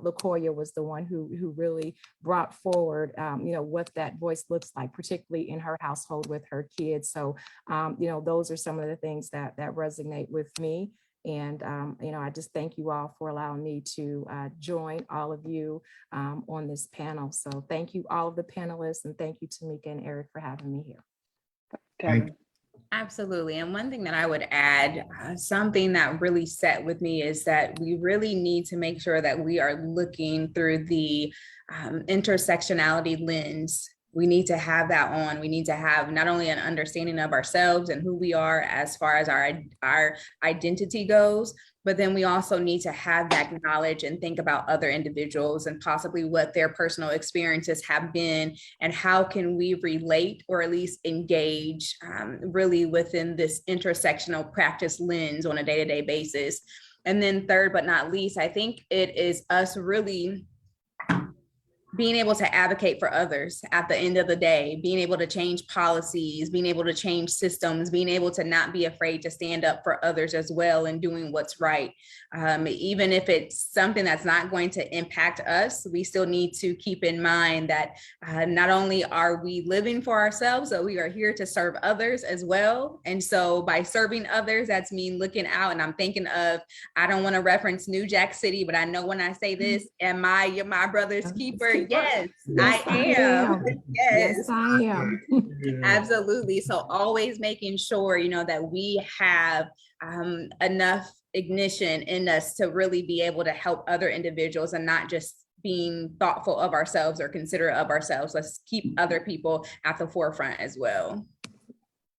[SPEAKER 3] LaKoya was the one who really brought forward, what that voice looks like, particularly in her household with her kids. So, those are some of the things that resonate with me. And, I just thank you all for allowing me to join all of you on this panel. So thank you, all of the panelists, and thank you, Tamika and Eric, for having me here.
[SPEAKER 2] Kevin.
[SPEAKER 5] Absolutely. And one thing that I would add, something that really sat with me, is that we really need to make sure that we are looking through the intersectionality lens. We need to have that on. We need to have not only an understanding of ourselves and who we are as far as our identity goes, but then we also need to have that knowledge and think about other individuals and possibly what their personal experiences have been, and how can we relate, or at least engage really within this intersectional practice lens on a day-to-day basis. And then third but not least, I think it is us really being able to advocate for others at the end of the day, being able to change policies, being able to change systems, being able to not be afraid to stand up for others as well, and doing what's right. Even if it's something that's not going to impact us, we still need to keep in mind that not only are we living for ourselves, but we are here to serve others as well. And so by serving others, that's me looking out, and I'm thinking of, I don't want to reference New Jack City, but I know when I say this, am I my brother's keeper? Yes, I am.
[SPEAKER 3] Yes, I am.
[SPEAKER 5] Absolutely. So always making sure, that we have enough ignition in us to really be able to help other individuals, and not just being thoughtful of ourselves or considerate of ourselves. Let's keep other people at the forefront as well.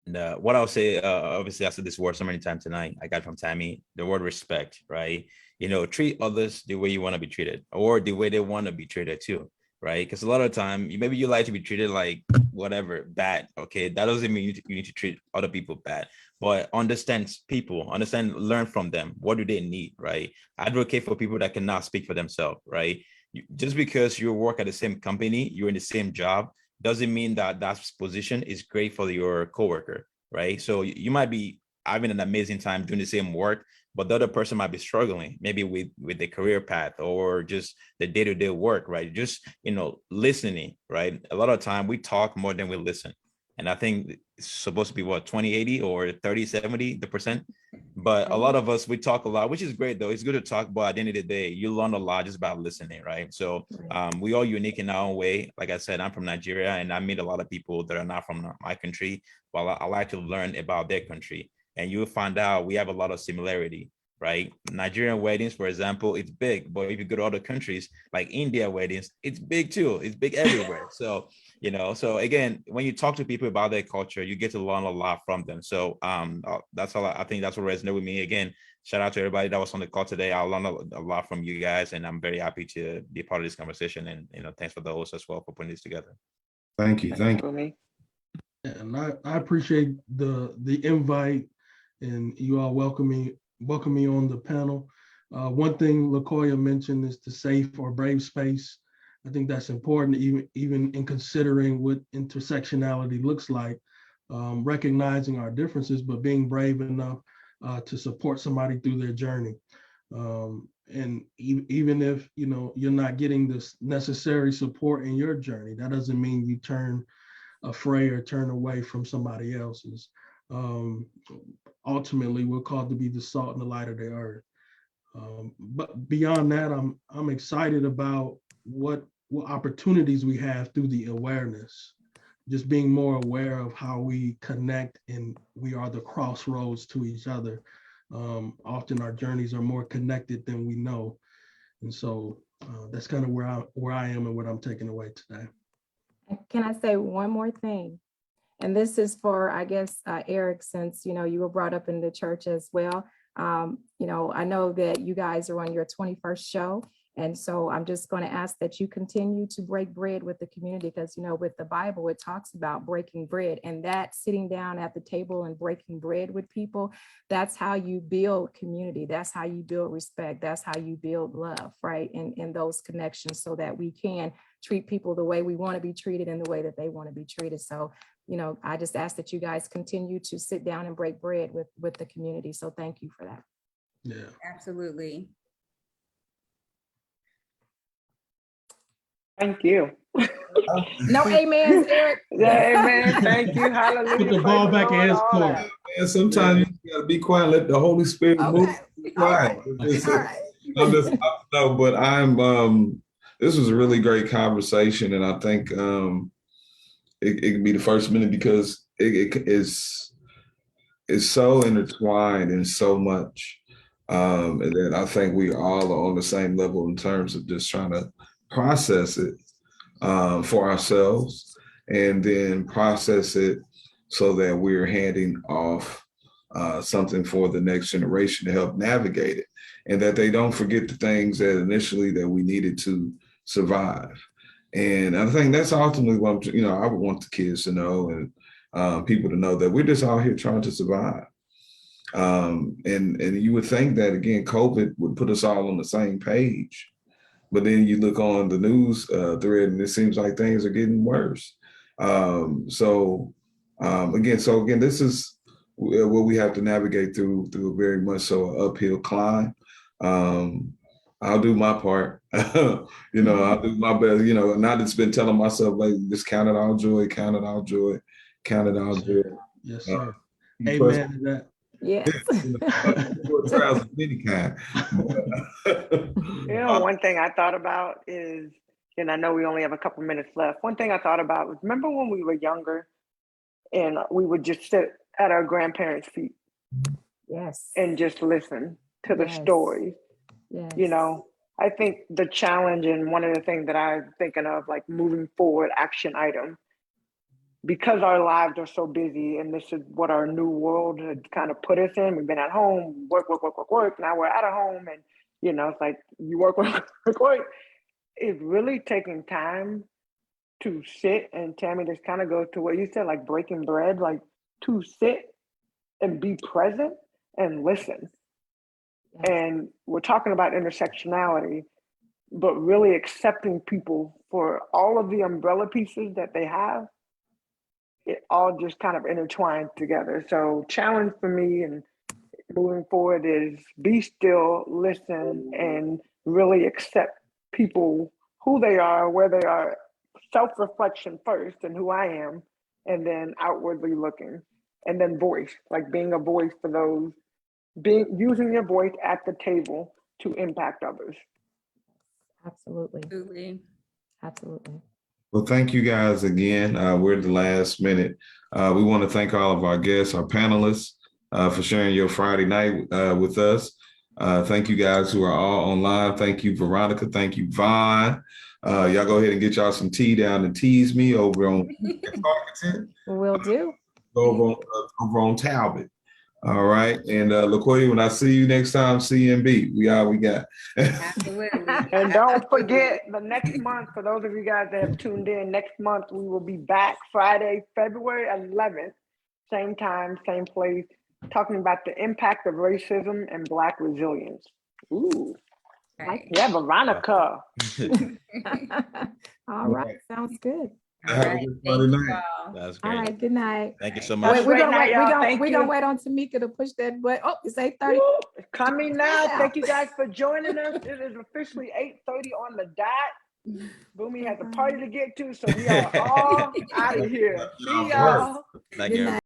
[SPEAKER 6] And what I'll say, obviously, I said this word so many times tonight. I got from Tammy, the word respect, right? Treat others the way you want to be treated, or the way they want to be treated too, right? Because a lot of time, maybe you like to be treated like whatever, bad. Okay, that doesn't mean you need to treat other people bad, but understand people, learn from them. What do they need, right? Advocate for people that cannot speak for themselves, right? Just because you work at the same company, you're in the same job, doesn't mean that that position is great for your coworker, right? So you might be having an amazing time doing the same work, but the other person might be struggling, maybe with the career path or just the day-to-day work, right? Just listening, right? A lot of time we talk more than we listen, and I think it's supposed to be what, 20-80 or 30-70 the percent. But a lot of us, we talk a lot, which is great though. It's good to talk, but at the end of the day, you learn a lot just by listening, right? So we all unique in our own way. Like I said, I'm from Nigeria, and I meet a lot of people that are not from my country, but I like to learn about their country. And you'll find out we have a lot of similarity, right? Nigerian weddings, for example, it's big, but if you go to other countries like India weddings, it's big too. It's big everywhere. So so again, when you talk to people about their culture, you get to learn a lot from them. So that's all. I think that's what resonated with me. Again, shout out to everybody that was on the call today. I learned a lot from you guys, and I'm very happy to be part of this conversation. And thanks for the host as well for putting this together.
[SPEAKER 1] Thank you.
[SPEAKER 4] And I appreciate the invite, and you all welcome me on the panel. One thing LaKoya mentioned is the safe or brave space. I think that's important, even in considering what intersectionality looks like, recognizing our differences, but being brave enough to support somebody through their journey. And even if you're not getting this necessary support in your journey, that doesn't mean you turn afraid or turn away from somebody else's. Ultimately, we're called to be the salt and the light of the earth. But beyond that, I'm excited about what opportunities we have through the awareness, just being more aware of how we connect, and we are the crossroads to each other. Often our journeys are more connected than we know. And so that's kind of where I am and what I'm taking away today.
[SPEAKER 3] Can I say one more thing? And this is for, I guess, Eric, since, you were brought up in the church as well. I know that you guys are on your 21st show. And so I'm just going to ask that you continue to break bread with the community, because, with the Bible, it talks about breaking bread, and that sitting down at the table and breaking bread with people, that's how you build community. That's how you build respect. That's how you build love, right? In those connections, so that we can treat people the way we want to be treated and the way that they want to be treated. So, I just ask that you guys continue to sit down and break bread with the community. So thank you for that.
[SPEAKER 4] Yeah,
[SPEAKER 5] Absolutely.
[SPEAKER 2] Thank you.
[SPEAKER 3] No amens, Eric.
[SPEAKER 2] Yeah, amen. Thank you. Hallelujah.
[SPEAKER 4] put the ball back in his court.
[SPEAKER 1] And sometimes you gotta be quiet, let the Holy Spirit move. Be quiet.
[SPEAKER 3] All right.
[SPEAKER 1] No, but this was a really great conversation, and I think it can be the first minute, because it is so intertwined in so much, and that I think we all are on the same level in terms of just trying to process it for ourselves, and then process it so that we're handing off something for the next generation to help navigate it, and that they don't forget the things that initially that we needed to survive. And I think that's ultimately what I would want the kids to know, and people to know, that we're just out here trying to survive. And you would think that, again, COVID would put us all on the same page. But then you look on the news thread, and it seems like things are getting worse. Again, this is what we have to navigate through a very much so an uphill climb. I'll do my part. I'll do my best. And I just been telling myself, like, just count it all joy, count it all joy, count it all joy.
[SPEAKER 4] Yes, sir. Amen to that.
[SPEAKER 3] Yes.
[SPEAKER 1] Trials of any kind.
[SPEAKER 2] One thing I thought about is, and I know we only have a couple minutes left. One thing I thought about was, remember when we were younger and we would just sit at our grandparents' feet,
[SPEAKER 3] Yes.
[SPEAKER 2] and just listen to the
[SPEAKER 3] Yes.
[SPEAKER 2] stories.
[SPEAKER 3] Yes.
[SPEAKER 2] I think the challenge and one of the things that I'm thinking of, like moving forward, action item, because our lives are so busy and this is what our new world had kind of put us in. We've been at home, work, work, work, work, work. Now we're out of home and, you know, it's like you work, work, work, work. It's really taking time to sit, and Tammy, this kind of goes to what you said, like breaking bread, like to sit and be present and listen.
[SPEAKER 3] Yes.
[SPEAKER 2] And we're talking about intersectionality, but really accepting people for all of the umbrella pieces that they have. It all just kind of intertwined together. So challenge for me and moving forward is be still, listen, and really accept people, who they are, where they are, self-reflection first and who I am, and then outwardly looking. And then voice, like being a voice for those, using your voice at the table to impact others.
[SPEAKER 3] Absolutely.
[SPEAKER 5] Absolutely.
[SPEAKER 3] Absolutely.
[SPEAKER 1] Well, thank you guys again. We're at the last minute. We want to thank all of our guests, our panelists, for sharing your Friday night with us. Thank you guys who are all online. Thank you, Veronica. Thank you, Vaughn. Y'all go ahead and get y'all some tea down and tease me over on Targeted,
[SPEAKER 3] Will do.
[SPEAKER 1] over on Talbot. All right. And LaQuia, when I see you next time, CMB, we all we got.
[SPEAKER 5] Absolutely.
[SPEAKER 2] And don't forget, the next month, for those of you guys that have tuned in, next month we will be back Friday, February 11th, same time, same place, talking about the impact of racism and Black resilience. Ooh,
[SPEAKER 5] Right.
[SPEAKER 2] yeah, Veronica.
[SPEAKER 3] All right. Sounds good.
[SPEAKER 5] All
[SPEAKER 1] Have a
[SPEAKER 5] right.
[SPEAKER 1] good
[SPEAKER 5] Thank
[SPEAKER 1] Friday
[SPEAKER 5] you
[SPEAKER 1] night.
[SPEAKER 5] all.
[SPEAKER 6] That's
[SPEAKER 3] All
[SPEAKER 6] great.
[SPEAKER 3] right. Good night.
[SPEAKER 6] Thank you so
[SPEAKER 2] Have
[SPEAKER 6] much.
[SPEAKER 2] a
[SPEAKER 3] Wait, we're
[SPEAKER 2] great
[SPEAKER 3] gonna
[SPEAKER 2] night,
[SPEAKER 3] wait.
[SPEAKER 2] y'all.
[SPEAKER 3] We're gonna
[SPEAKER 2] Thank
[SPEAKER 3] we're gonna
[SPEAKER 2] you.
[SPEAKER 3] wait on Tamika to push that button. Oh, it's 8:30.
[SPEAKER 2] Woo, coming now.
[SPEAKER 3] Yeah.
[SPEAKER 2] Thank you guys for joining us. It is officially 8:30 on the dot. Boomy has a party to get to, so we are all out of here. See
[SPEAKER 1] Y'all.
[SPEAKER 2] y'all.
[SPEAKER 6] Thank
[SPEAKER 3] Good
[SPEAKER 6] you.
[SPEAKER 3] night.